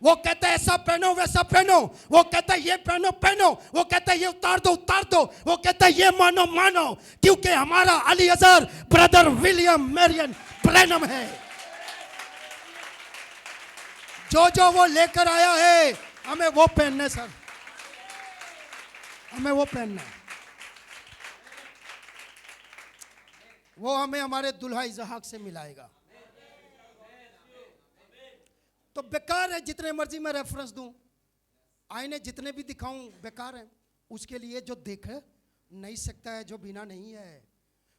वो कहता है ऐसा पहनो वैसा पहनो, वो कहता है ये पहनो पहनो, वो कहता है ये उतार दो उतार दो, वो कहता है ये मानो मानो, क्योंकि हमारा Ali Azhar brother William Marion Branham है। जो वो लेकर आया है हमें वो पहनना है सर, हमें वो पहनना है। वो हमें हमारे दुल्हा इजहाक से मिलाएगा। तो बेकार है जितने मर्जी मैं रेफरेंस दूं, आईने जितने भी दिखाऊं बेकार है। उसके लिए जो देख नहीं सकता है, जो बिना नहीं है,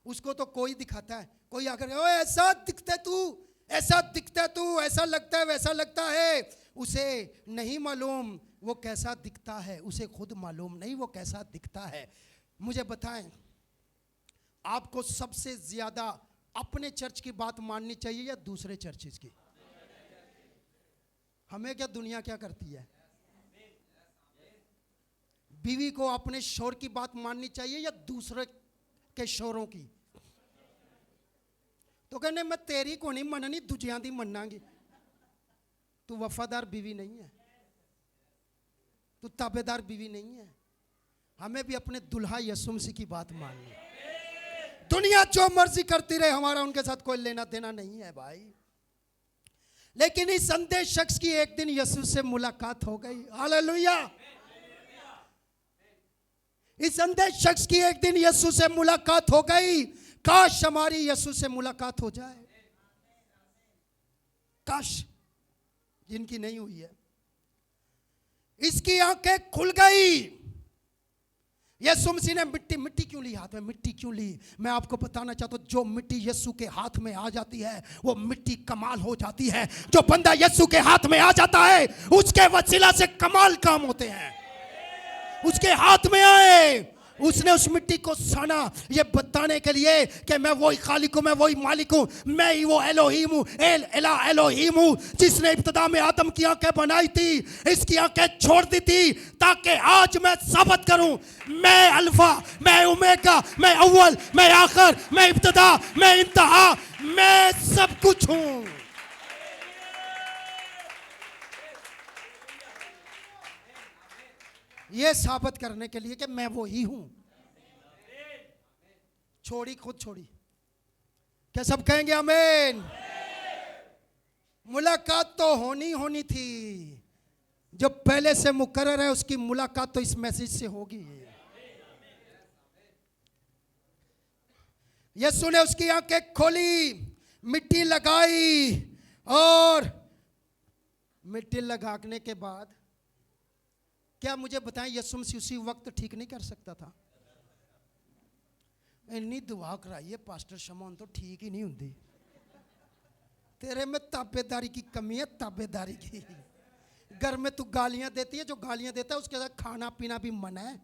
उसको तो कोई दिखाता है। कोई आकर ओए ऐसा दिखता है तू, ऐसा दिखता है तू, ऐसा लगता है वैसा लगता है, उसे नहीं मालूम वो कैसा दिखता है, उसे खुद मालूम नहीं वो कैसा दिखता है। मुझे बताएं, आपको सबसे ज्यादा अपने चर्च की बात माननी चाहिए या दूसरे चर्चेस की? हमें क्या, दुनिया क्या करती है? बीवी को अपने शोर की बात माननी चाहिए या दूसरे के शोरों की? तो कहने मैं तेरी को नहीं मननी, दूजियां दी मनांगी। तू वफादार बीवी नहीं है, तू ताबेदार बीवी नहीं है। हमें भी अपने दुल्हा यीशु मसीह की बात माननी है। दुनिया जो मर्जी करती रहे, हमारा उनके साथ कोई लेना देना नहीं है भाई। लेकिन इस अंधे शख्स की एक दिन यीशु से मुलाकात हो गई। हालेलुया। इस अंधे शख्स की एक दिन यीशु से मुलाकात हो गई। काश हमारी यीशु से मुलाकात हो जाए, काश, जिनकी नहीं हुई है। इसकी आंखें खुल गई। यीशु मसीह ने मिट्टी क्यों ली हाथ में? मिट्टी क्यों ली? मैं आपको बताना चाहता हूं, जो मिट्टी यीशु के हाथ में आ जाती है वो मिट्टी कमाल हो जाती है। जो बंदा यीशु के हाथ में आ जाता है उसके वसीला से कमाल काम होते हैं। उसके हाथ में आए, उसने उस मिट्टी को साना ये बताने के लिए कि मैं वही खालिक हूं, मैं वही मालिक हूं, मैं ही वो एलोहीम हूं, एलोहीम हूं जिसने इब्तिदा में आदम की आंखें बनाई थी, इसकी आंखें छोड़ दी थी ताकि आज मैं साबित करूं, मैं अल्फा, मैं ओमेगा, मैं अव्वल, मैं आखिर, मैं इब्तिदा, मैं इंतहा, मैं सब कुछ हूं। ये साबित करने के लिए कि मैं वो ही हूं। छोड़ी, खुद छोड़ी। क्या सब कहेंगे आमीन? मुलाकात तो होनी थी। जो पहले से मुकर्रर है उसकी मुलाकात तो इस मैसेज से होगी। यीशु ने उसकी आंखें खोली, मिट्टी लगाई, और मिट्टी लगाने के बाद क्या मुझे बताएं, यीशु मसीह उसी वक्त ठीक नहीं कर सकता था? इन्नी दुआ कराइए पास्टर शमौन तो ठीक ही नहीं होती। तेरे में ताबेदारी की कमी है, ताबेदारी की। घर में तू गालियां देती है, जो गालियां देता है उसके साथ खाना पीना भी मना है।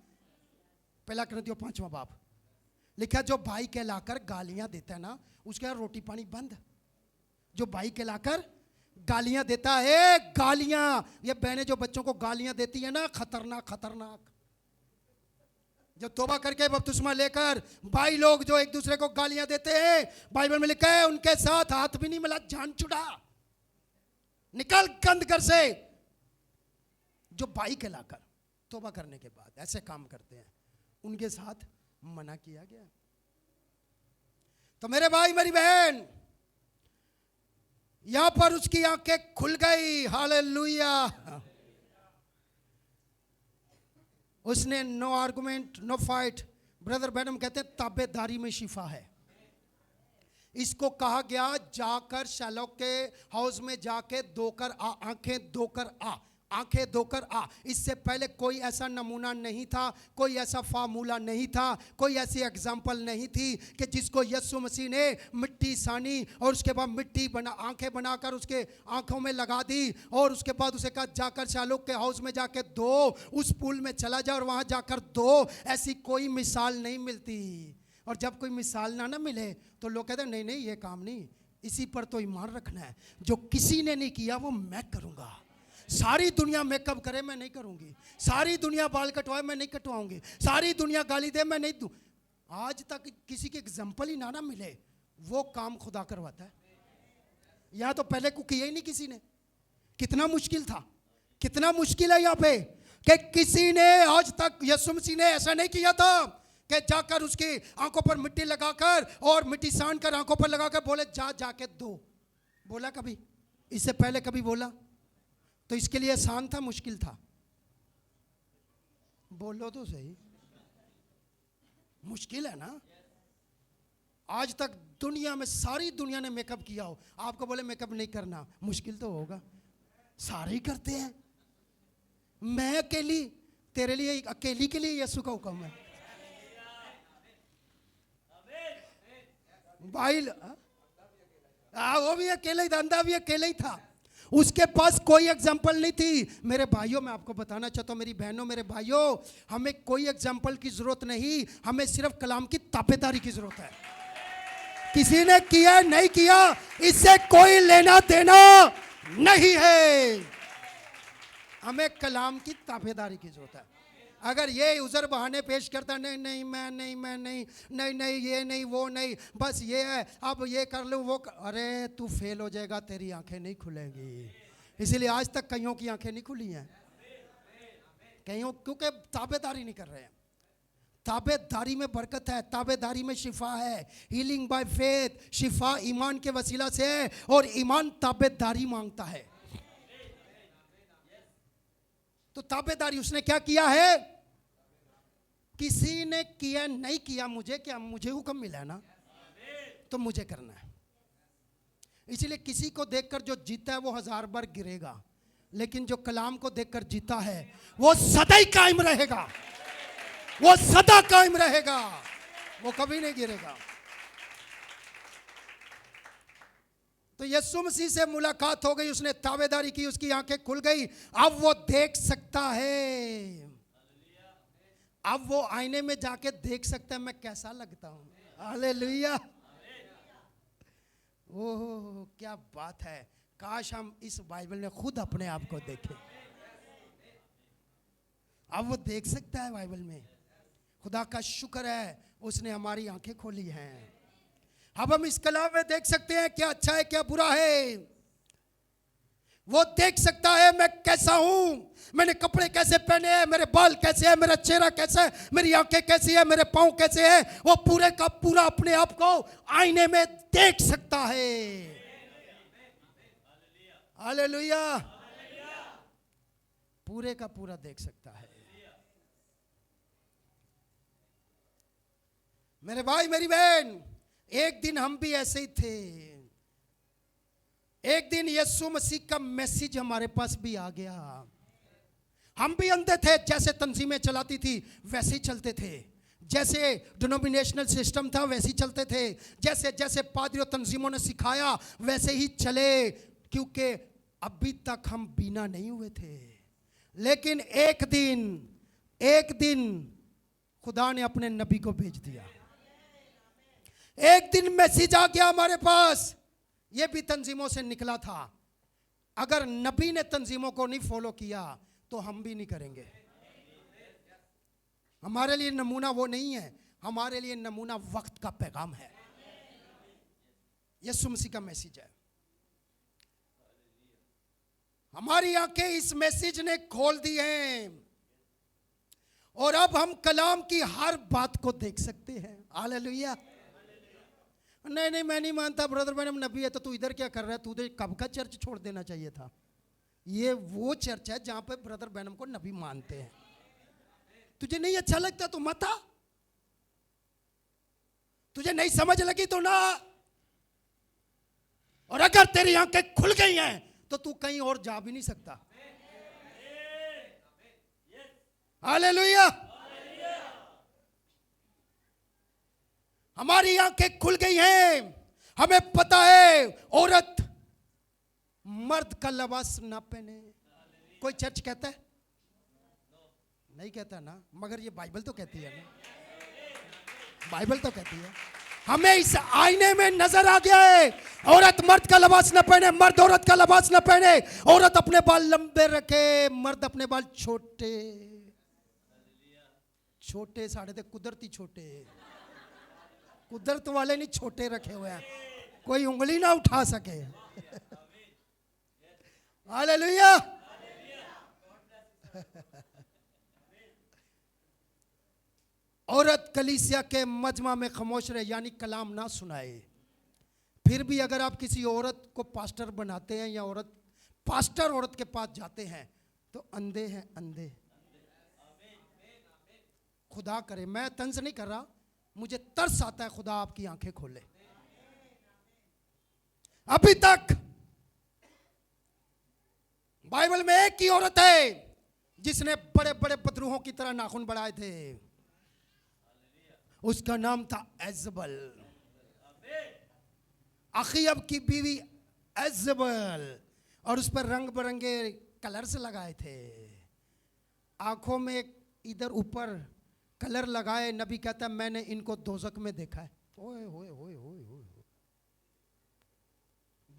पहला करंथियों 5वां बाब लिखा, जो भाई कहलाकर गालियां देता है ना, उसके यहाँ रोटी पानी बंद। जो भाई कहलाकर गालियां देता है, गालियां, ये बहनें जो बच्चों को गालियां देती है ना, खतरनाक खतरनाक। जो तौबा करके बपतिस्मा लेकर भाई लोग जो एक दूसरे को गालियां देते हैं, बाइबल में लिखा है उनके साथ हाथ भी नहीं मिला, जान छुड़ा, निकल गंद घर से। जो भाई कहलाकर तौबा करने के बाद ऐसे काम करते हैं, उनके साथ मना किया गया। तो मेरे भाई मेरी बहन, यहां पर उसकी आंखें खुल गई। हालेलुया। उसने no argument, no fight. Brother बैडम कहते हैं ताबेदारी में शिफा है। इसको कहा गया जाकर शैलोक के हाउस में जाके धोकर आ, आंखें धोकर आ, आंखें धोकर आ। इससे पहले कोई ऐसा नमूना नहीं था, कोई ऐसा फार्मूला नहीं था, कोई ऐसी एग्जाम्पल नहीं थी कि जिसको यीशु मसीह ने मिट्टी सानी और उसके बाद मिट्टी बना, आंखें बनाकर उसके आंखों में लगा दी, और उसके बाद उसे कहा जाकर शालोक के हाउस में जाके दो, उस पुल में चला जा और वहां जाकर दो। ऐसी कोई मिसाल नहीं मिलती। और जब कोई मिसाल ना मिले तो लोग कहते हैं नहीं नहीं ये काम नहीं, इसी पर तो ईमान रखना है, जो किसी ने नहीं किया वो मैं करूंगा। सारी दुनिया मेकअप करे मैं नहीं करूंगी, सारी दुनिया बाल कटवाए मैं नहीं कटवाऊंगी, सारी दुनिया गाली दे मैं नहीं दूं। आज तक किसी के एग्जाम्पल ही ना मिले, वो काम खुदा करवाता है। या तो पहले को किया ही नहीं किसी ने। कितना मुश्किल था, कितना मुश्किल है यहाँ पे कि किसी ने आज तक, यीशु मसीह ने ऐसा नहीं किया था कि जाकर उसकी आंखों पर मिट्टी लगाकर और मिट्टी सान कर आंखों पर लगाकर बोले जा जाके दो। बोला कभी? इससे पहले कभी बोला? तो इसके लिए आसान था, मुश्किल था? बोलो तो सही, मुश्किल है ना। आज तक दुनिया में सारी दुनिया ने मेकअप किया हो, आपको बोले मेकअप नहीं करना, मुश्किल तो होगा। सारे ही करते हैं। मैं अकेली, तेरे लिए अकेली के लिए यीशु का हुक्म है। भाई वो भी अकेले ही था, अंधा भी अकेले ही था, उसके पास कोई एग्जाम्पल नहीं थी। मेरे भाइयों, मैं आपको बताना चाहता हूं, मेरी बहनों, मेरे भाइयों, हमें कोई एग्जाम्पल की जरूरत नहीं, हमें सिर्फ कलाम की ताबेदारी की जरूरत है। किसी ने किया नहीं किया, इससे कोई लेना देना नहीं है। हमें कलाम की ताबेदारी की जरूरत है। अगर ये उज़र बहाने पेश करता, नहीं नहीं मैं नहीं, मैं नहीं, नहीं नहीं ये नहीं वो नहीं, बस ये है, अब ये कर लूँ वो अरे तू फेल हो जाएगा, तेरी आंखें नहीं खुलेंगी। इसीलिए आज तक कईयों की आंखें नहीं खुली हैं, कईयों, क्योंकि ताबेदारी नहीं कर रहे हैं। ताबेदारी में बरकत है, ताबेदारी में शिफा है। हीलिंग बाय फेथ, शिफा ईमान के वसीला से है, और ईमान ताबेदारी मांगता है। तो ताबेदारी उसने क्या किया है? किसी ने किया नहीं किया, मुझे क्या, मुझे हुक्म मिला ना, तो मुझे करना है। इसलिए किसी को देखकर जो जीता है वो 1000 बार गिरेगा, लेकिन जो कलाम को देखकर जीता है वो सदा ही कायम रहेगा, वो सदा कायम रहेगा, वो कभी नहीं गिरेगा। तो यीशु मसीह से मुलाकात हो गई, उसने ताबेदारी की, उसकी आंखें खुल गई। अब वो देख सकता है, अब वो आईने में जाके देख सकता है मैं कैसा लगता हूं। हालेलुया। ओह क्या बात है, काश हम इस बाइबल में खुद अपने आप को देखें। अब वो देख सकता है बाइबल में। खुदा का शुक्र है उसने हमारी आंखें खोली हैं। अब हम इस कलाम में देख सकते हैं क्या अच्छा है क्या बुरा है। वो देख सकता है मैं कैसा हूं, मैंने कपड़े कैसे पहने हैं, मेरे बाल कैसे हैं, मेरा चेहरा कैसा है, मेरी आंखें कैसी है, मेरे पांव कैसे हैं। वो पूरे का पूरा अपने आप को आईने में देख सकता है। हालेलुया। पूरे का पूरा देख सकता है। मेरे भाई मेरी बहन, एक दिन हम भी ऐसे ही थे। एक दिन यीशु मसीह का मैसेज हमारे पास भी आ गया। हम भी अंधे थे, जैसे तंजीमें चलाती थी वैसे ही चलते थे, जैसे डिनोमिनेशनल सिस्टम था वैसे ही चलते थे, जैसे जैसे पादरियों तंजीमों ने सिखाया वैसे ही चले, क्योंकि अभी तक हम बीना नहीं हुए थे। लेकिन एक दिन खुदा ने अपने नबी को भेज दिया। एक दिन मैसेज आ गया हमारे पास, ये भी तंजीमों से निकला था। अगर नबी ने तंजीमों को नहीं फॉलो किया तो हम भी नहीं करेंगे। हमारे लिए नमूना वो नहीं है, हमारे लिए नमूना वक्त का पैगाम है। यीशु मसीह का मैसेज है। हमारी आंखें इस मैसेज ने खोल दी हैं, और अब हम कलाम की हर बात को देख सकते हैं। हालेलुया। नहीं नहीं मैं नहीं मानता ब्रदर ब्रैनम नबी है, तो तू इधर क्या कर रहा है, तुझे कब का चर्च छोड़ देना चाहिए था। ये वो चर्च है जहां पे ब्रदर ब्रैनम को नबी मानते हैं। तुझे नहीं अच्छा लगता तो मत आ, तुझे नहीं समझ लगी तो ना। और अगर तेरी आंखें खुल गई हैं तो तू कहीं और जा भी नहीं सकता। हालेलुया। हमारी आंखें खुल गई हैं, हमें पता है औरत मर्द का लिबास ना पहने। कोई चर्च कहता है? नहीं कहता ना, मगर ये बाइबल तो कहती है ना, बाइबल तो कहती है। हमें इस आईने में नजर आ गया है, औरत मर्द का लिबास न पहने, मर्द औरत का लिबास न पहने। औरत अपने बाल लंबे रखे, मर्द अपने बाल छोटे छोटे साढ़े थे, कुदरती छोटे, कुदरत वाले नहीं छोटे रखे हुए हैं, कोई उंगली ना उठा सके। हालेलुया। औरत कलीसिया के मजमा में खामोश रहे, यानी कलाम ना सुनाए। फिर भी अगर आप किसी औरत को पास्टर बनाते हैं या औरत पास्टर औरत के पास जाते हैं तो अंधे हैं, अंधे। खुदा करे, मैं तंज नहीं कर रहा, मुझे तरस आता है, खुदा आपकी आंखें खोले। अभी तक बाइबल में एक ही औरत है जिसने बड़े बड़े बदरूहों की तरह नाखून बढ़ाए थे। उसका नाम था एजबल, अखीब की बीवी एजबल, और उस पर रंग बिरंगे कलर्स लगाए थे। आंखों में इधर ऊपर कलर लगाए। नबी कहता है मैंने इनको दोजक में देखा है। ओए होए होए होए होए,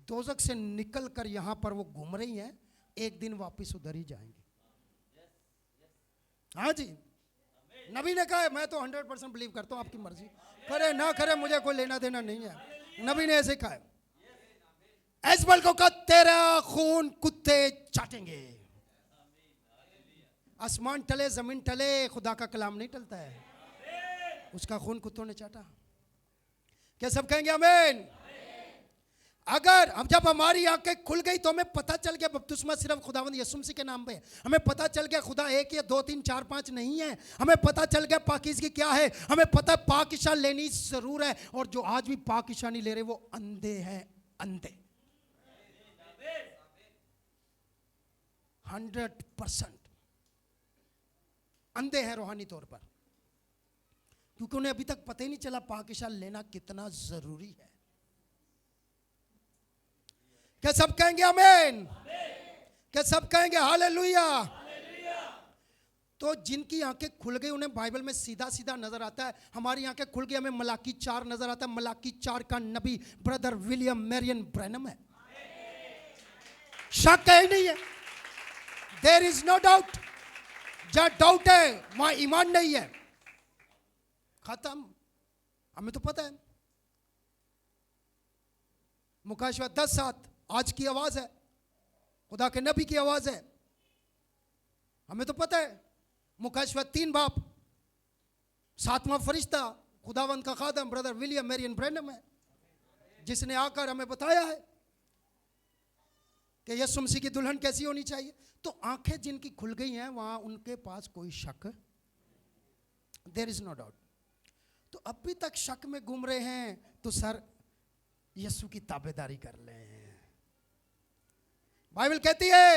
दोजक से निकल कर यहां पर वो घूम रही हैं, एक दिन वापस उधर ही जाएंगे। हाँ जी, नबी ने कहा मैं तो 100% बिलीव करता हूँ, आपकी मर्जी, करे ना करे मुझे कोई लेना देना नहीं है। नबी ने ऐसे कहा। एजबल को कहा तेरा खून कुत्ते चाटेंगे। आसमान टले जमीन टले, खुदा का कलाम नहीं टलता है, उसका खून कुत्तों ने चाटा। क्या सब कहेंगे आमीन? अगर हम जब हमारी आंखें खुल गई तो हमें पता चल गया बपतिस्मा सिर्फ खुदावंद यीशु मसीह के नाम पे है। हमें पता चल गया खुदा एक या दो तीन चार पांच नहीं है। हमें पता चल गया पाकीज़गी क्या है। हमें पता है पाकिशा लेनी जरूर है, और जो आज भी पाकिशा नहीं ले रहे वो अंधे हैं, अंधे 100% अंधे हैं रूहानी तौर पर, क्योंकि उन्हें अभी तक पता ही नहीं चला पाकिशा लेना कितना जरूरी है। क्या सब कहेंगे आमीन? क्या सब कहेंगे हालेलुया? तो जिनकी आंखें खुल गई उन्हें बाइबल में सीधा सीधा नजर आता है। हमारी आंखें खुल गई, हमें मलाकी 4 नजर आता है। मलाकी 4 का नबी ब्रदर विलियम मैरियन ब्रैनम है। शक है ही नहीं है, देयर इज नो डाउट। जहां डाउट है वहां ईमान नहीं है, खत्म। हमें तो पता है मुकाशवा 10:7 आज की आवाज है, खुदा के नबी की आवाज है। हमें तो पता है मुकाशवा 3 बाप 7वां फरिश्ता खुदावंद का खादम ब्रदर विलियम मैरियन ब्रैनम है, जिसने आकर हमें बताया है कि यीशु मसीह की दुल्हन कैसी होनी चाहिए। तो आंखें जिनकी खुल गई हैं वहां उनके पास कोई शक, देयर इज नो डाउट। तो अभी तक शक में घूम रहे हैं तो सर यीशु की ताबेदारी कर लें। बाइबल कहती है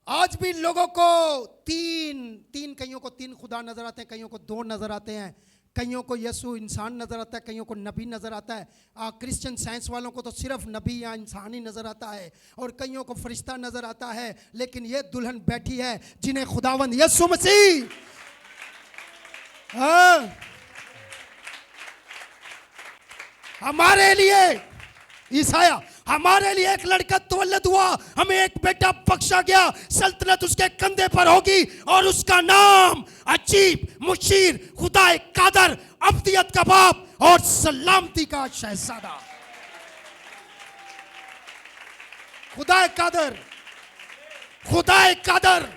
आज भी लोगों को तीन कईयों को 3 खुदा नजर आते हैं, कईयों को 2 नजर आते हैं, कईयों को यीशु इंसान नजर आता है, कईयों को नबी नजर आता है। क्रिश्चियन साइंस वालों को तो सिर्फ नबी या इंसान ही नजर आता है, और कईयों को फरिश्ता नजर आता है। लेकिन ये दुल्हन बैठी है जिन्हें खुदावंद यीशु मसीह हमारे लिए ईसाया हमारे लिए एक लड़का तवल्लद हुआ, हमें एक बेटा बख्शा गया, सल्तनत उसके कंधे पर होगी और उसका नाम अजीब, मुशीर, खुदाए कादर, अब्दियत का बाप और सलामती का शहजादा। खुदाए कादर, खुदाए कादर,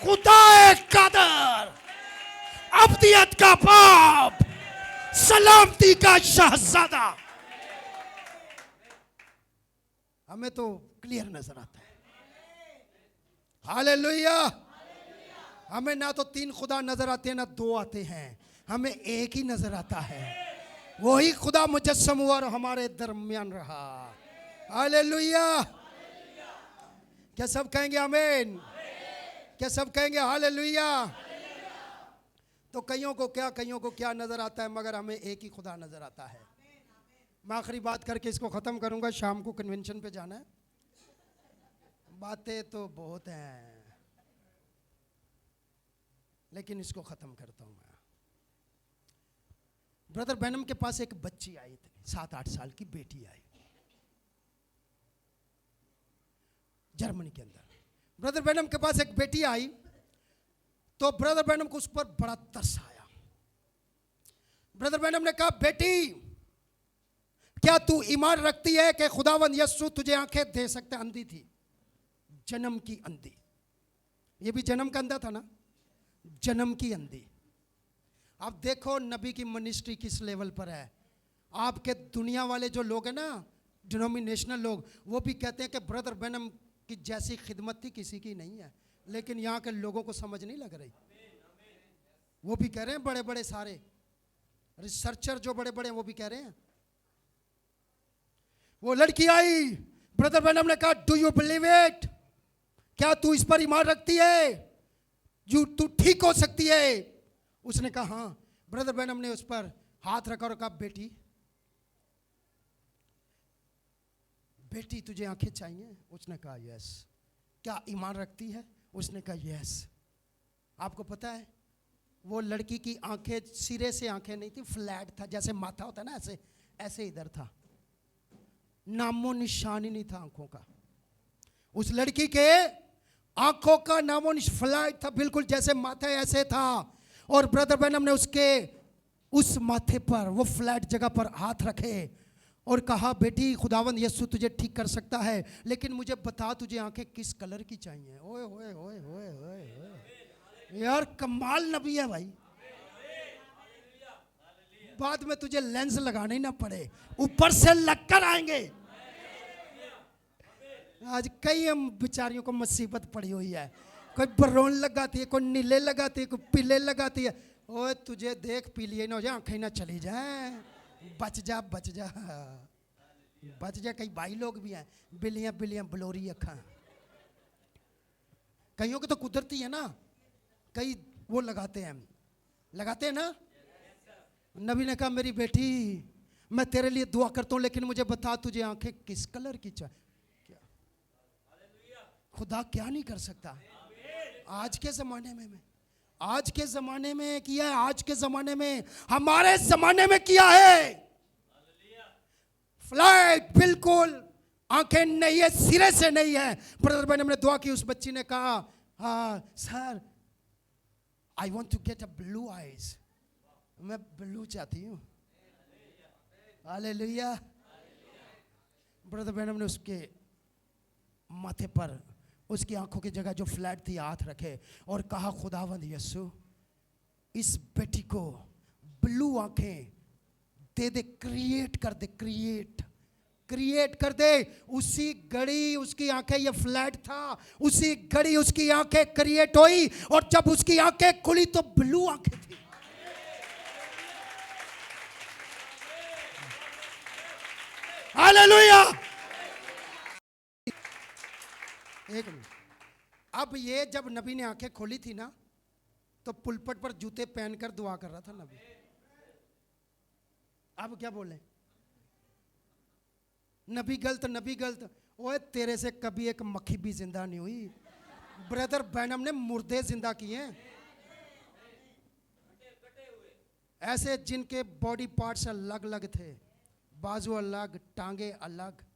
खुदाए कादर, अब्दियत का बाप, सलामती का शहजादा। हमें तो क्लियर नजर आता है। हालेलुया। हमें ना तो 3 खुदा नजर आते हैं ना 2 आते हैं, हमें एक ही नजर आता है। वही खुदा मुजस्सम हुआ और हमारे दरमियान रहा। हालेलुया। क्या सब कहेंगे आमीन? क्या सब कहेंगे हालेलुया? तो कईयों को क्या नजर आता है, मगर हमें एक ही खुदा नजर आता है। मैं आखिरी बात करके इसको ख़त्म करूंगा, शाम को कन्वेंशन पे जाना है। बातें तो बहुत हैं लेकिन इसको ख़त्म करता हूं मैं। ब्रदर बैनम के पास एक बच्ची आई थी, 7-8 साल की बेटी आई जर्मनी के अंदर। ब्रदर बैनम के पास एक बेटी आई तो ब्रदर बैनम को उस पर बड़ा तरस आया। ब्रदर बैनम ने कहा बेटी क्या तू ईमान रखती है कि खुदावंद यीशु तुझे आंखें दे सकते? अंधी थी, जन्म की अंधी। ये भी जन्म का अंधा था ना, जन्म की अंधी। अब देखो नबी की मिनिस्ट्री किस लेवल पर है। आपके दुनिया वाले जो लोग हैं ना, डिनोमिनेशनल लोग, वो भी कहते हैं कि ब्रदर बैनम की जैसी खिदमत थी किसी की नहीं है। लेकिन यहाँ के लोगों को समझ नहीं लग रही। वो भी कह रहे हैं, बड़े बड़े सारे रिसर्चर जो बड़े बड़े हैं वो भी कह रहे हैं। वो लड़की आई, ब्रदर बैनम ने कहा डू यू बिलीव इट? क्या तू इस पर ईमान रखती है? तू ठीक हो सकती है? उसने कहा हाँ। ब्रदर बैनम ने उस पर हाथ रखा और कहा बेटी, बेटी तुझे आंखें चाहिए? उसने कहा यस। क्या ईमान रखती है? उसने कहा यस। आपको पता है वो लड़की की आंखें सिरे से आंखें नहीं थी, फ्लैट था, जैसे माथा होता है ना, ऐसे ऐसे इधर था, नामो निशान ही नहीं था आंखों का। उस लड़की के आंखों का नामो निशान, फ्लैट था बिल्कुल, जैसे माथा ऐसे था। और ब्रदर बैनम ने उसके उस माथे पर, वो फ्लैट जगह पर हाथ रखे और कहा, बेटी खुदावंद यीशु तुझे ठीक कर सकता है, लेकिन मुझे बता तुझे आंखें किस कलर की चाहिए। ओए ओए ओए ओए ओए, यार कमाल नबी है भाई। बाद में तुझे लेंस लगाने ही ना पड़े, ऊपर से लगकर आएंगे। आज कई हम बेचारियों को मुसीबत पड़ी हुई है, कोई बरोन लगाती है, कोई नीले लगाती है, कोई पीले लगाती है। ओए तुझे देख पीली ना हो जाए, आंखें ना चली जाए, बच जा बच जा बच जा। कई भाई लोग भी हैं, बिल्लियां बिल्लियां बलोरी अखा, कईयों की तो कुदरती है ना, कई वो लगाते हैं ना। नबी ने कहा, मेरी बेटी मैं तेरे लिए दुआ करता हूं, लेकिन मुझे बता तुझे आंखें किस कलर की चाहिए। क्या खुदा क्या नहीं कर सकता? आज के ज़माने में आज के ज़माने में किया है, आज के ज़माने में, हमारे ज़माने में किया है। फ्लाइट बिल्कुल आंखें नहीं है, सिरे से नहीं है। ब्रदर बहन हमने दुआ की, उस बच्ची ने कहा, हाँ sir I want to get a blue eyes, मैं ब्लू चाहती हूँ। हालेलुया। ब्रदर बहन हमने उसके माथे पर, उसकी आंखों की जगह जो फ्लैट थी, हाथ रखे और कहा, खुदावंद यीशु इस बेटी को ब्लू आंखें दे दे, क्रिएट कर दे, क्रिएट कर दे। उसी घड़ी उसकी आंखें, ये फ्लैट था, उसी घड़ी उसकी आंखें क्रिएट हुई, और जब उसकी आंखें खुली तो ब्लू आंखें थी। हालेलुया। एक मिनट, अब ये जब नबी ने आंखें खोली थी ना, तो पुलपट पर जूते पहनकर दुआ कर रहा था नबी। अब क्या बोले, नबी गलत। ओए तेरे से कभी एक मक्खी भी जिंदा नहीं हुई। ब्रदर बैनम ने मुर्दे जिंदा किए, ऐसे जिनके बॉडी पार्ट्स अलग अलग थे, बाजू अलग, टांगे अलग।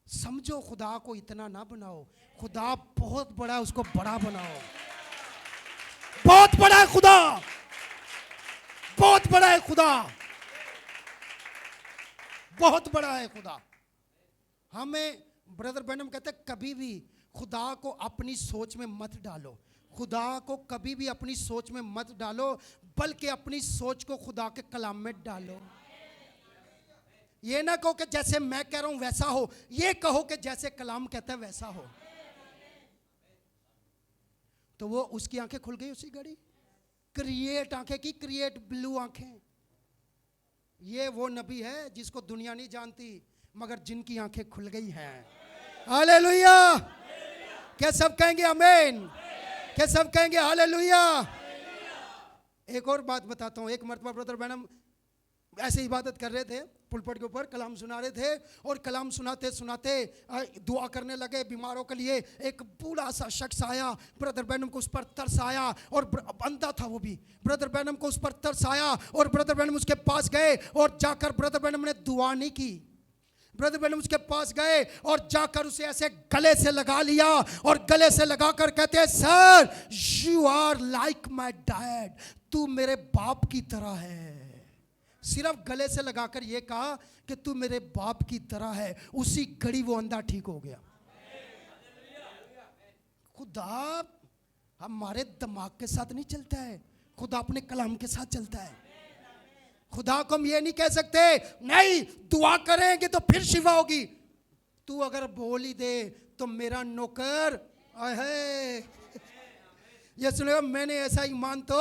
समझो, खुदा को इतना ना बनाओ, खुदा बहुत बड़ा है, उसको बड़ा बनाओ। बहुत बड़ा है खुदा, बहुत बड़ा है खुदा, बहुत बड़ा है खुदा। हमें ब्रदर बैनम कहते हैं, कभी भी खुदा को अपनी सोच में मत डालो, खुदा को कभी भी अपनी सोच में मत डालो, बल्कि अपनी सोच को खुदा के कलाम में डालो। ये ना कहो कि जैसे मैं कह रहा हूं वैसा हो, ये कहो कि जैसे कलाम कहता है वैसा हो। तो वो उसकी आंखें खुल गई उसी घड़ी, क्रिएट आंखें की, क्रिएट ब्लू आंखें। ये वो नबी है जिसको दुनिया नहीं जानती, मगर जिनकी आंखें खुल गई हैं। हालेलुया। क्या सब कहेंगे आमीन? क्या सब कहेंगे हालेलुया? एक और बात बताता हूं। एक मर्तबा ब्रदर बैनम ऐसे इबादत कर रहे थे, पुलपट के ऊपर कलाम सुना रहे थे, और कलाम सुनाते सुनाते दुआ करने लगे बीमारों के लिए। एक बूढ़ा सा शख्स आया, ब्रदर बैनम को उस पर तरस आया, और अंधा था वो भी। ब्रदर बैनम को उस पर तरस आया, और ब्रदर बैनम उसके पास गए, और जाकर ब्रदर बैनम ने दुआ नहीं की। ब्रदर बैनम उसके पास गए और जाकर उसे ऐसे गले से लगा लिया, और गले से लगाकर कहते हैं, sir you are like my dad, तू मेरे बाप की तरह है। सिर्फ गले से लगाकर ये कहा कि तू मेरे बाप की तरह है। उसी घड़ी वो अंधा ठीक हो गया। खुदा हमारे दिमाग के साथ नहीं चलता है, खुदा अपने कलाम के साथ चलता है। खुदा को हम ये नहीं कह सकते, नहीं दुआ करेंगे तो फिर शिफा होगी। तू अगर बोल ही दे तो मेरा नौकर है, ये सुनेगा, मैंने ऐसा ईमान तो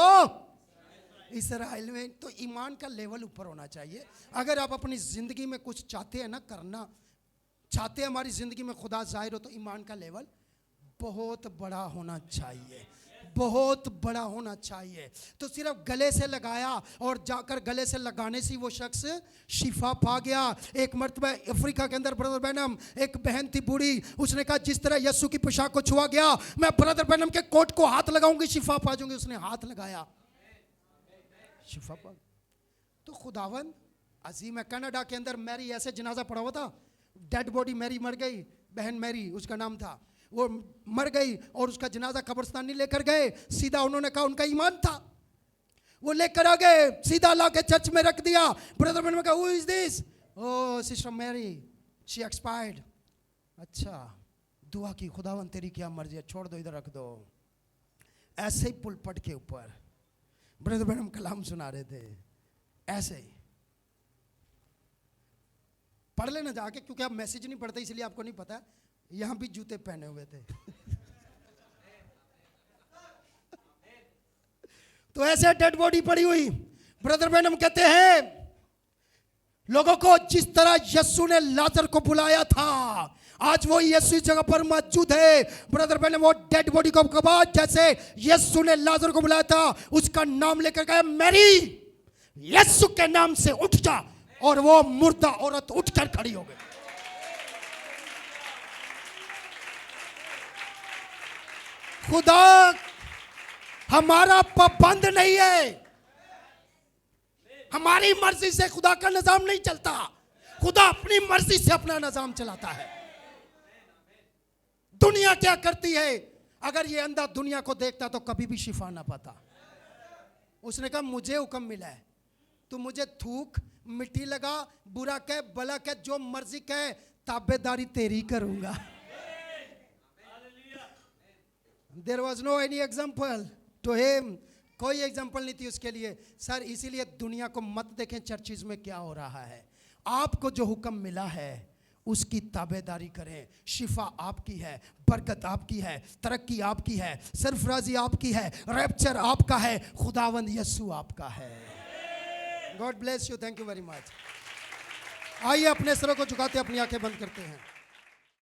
इस्राइल में। तो ईमान का लेवल ऊपर होना चाहिए। अगर आप अपनी ज़िंदगी में कुछ चाहते हैं ना, करना चाहते हैं हमारी ज़िंदगी में खुदा जाहिर हो, तो ईमान का लेवल बहुत बड़ा होना चाहिए, बहुत बड़ा होना चाहिए। तो सिर्फ गले से लगाया, और जाकर गले से लगाने से वो शख्स शिफा पा गया। एक मर्तबा अफ्रीका के अंदर ब्रदर बैनम, एक बहन थी बूढ़ी, उसने कहा जिस तरह यीशु की पोशाक को छुआ गया, मैं ब्रदर बैनम के कोट को हाथ लगाऊंगी, शिफा पा जाऊंगी। उसने हाथ लगाया, शिफा पा। तो खुदावन अजीम है। कनाडा के अंदर मैरी ऐसे जनाजा पड़ा हुआ था, डेड बॉडी मैरी मर गई, बहन मैरी उसका नाम था। वो मर गई और उसका जनाजा कब्रिस्तान नहीं लेकर गए, सीधा उन्होंने कहा, उनका ईमान था, वो लेकर आ गए, सीधा ला के चर्च में रख दिया। ब्रदर मैंने कहा, who is this? Oh sister Mary, she expired. अच्छा, दुआ की, खुदावन तेरी क्या मर्जी है, छोड़ दो, इधर रख दो। ऐसे ही पुलपट के ऊपर ब्रदर मैडम कलाम सुना रहे थे, ऐसे ही। पढ़ लेना जाके, क्योंकि आप मैसेज नहीं पढ़ते इसलिए आपको नहीं पता। यहां भी जूते पहने हुए थे। तो ऐसे डेड बॉडी पड़ी हुई। ब्रदर मैडम कहते हैं, लोगों को जिस तरह यीशु ने लाजर को बुलाया था, आज वो यीशु इस जगह पर मौजूद है। ब्रदर मैंने वो डेड बॉडी को कहा, जैसे यीशु ने लाजर को बुलाया था, उसका नाम लेकर कहा, मैरी यीशु के नाम से उठ जा, और वो मुर्दा औरत उठकर खड़ी हो गई। खुदा हमारा पाबंद नहीं है, हमारी मर्जी से खुदा का निजाम नहीं चलता, खुदा अपनी मर्जी से अपना निजाम चलाता है। दुनिया क्या करती है? अगर ये अंधा दुनिया को देखता तो कभी भी शिफा ना पाता। उसने कहा, मुझे हुक्म मिला है, तू मुझे थूक, मिट्टी लगा, बुरा कह, भला कह, जो मर्जी कह, ताबेदारी तेरी करूंगा। There was no any example to him, कोई एग्जाम्पल नहीं थी उसके लिए। सर इसीलिए दुनिया को मत देखें चर्चिज में क्या हो रहा है, आपको जो हुक्म मिला है उसकी ताबेदारी करें। शिफा आपकी है, बरकत आपकी है, तरक्की आपकी है, सरफराजी आपकी है, रैप्चर आपका है, खुदावंद यीशु आपका है। God bless you, thank you very much. आइए अपने सरों को झुकाते अपनी आंखें बंद करते हैं।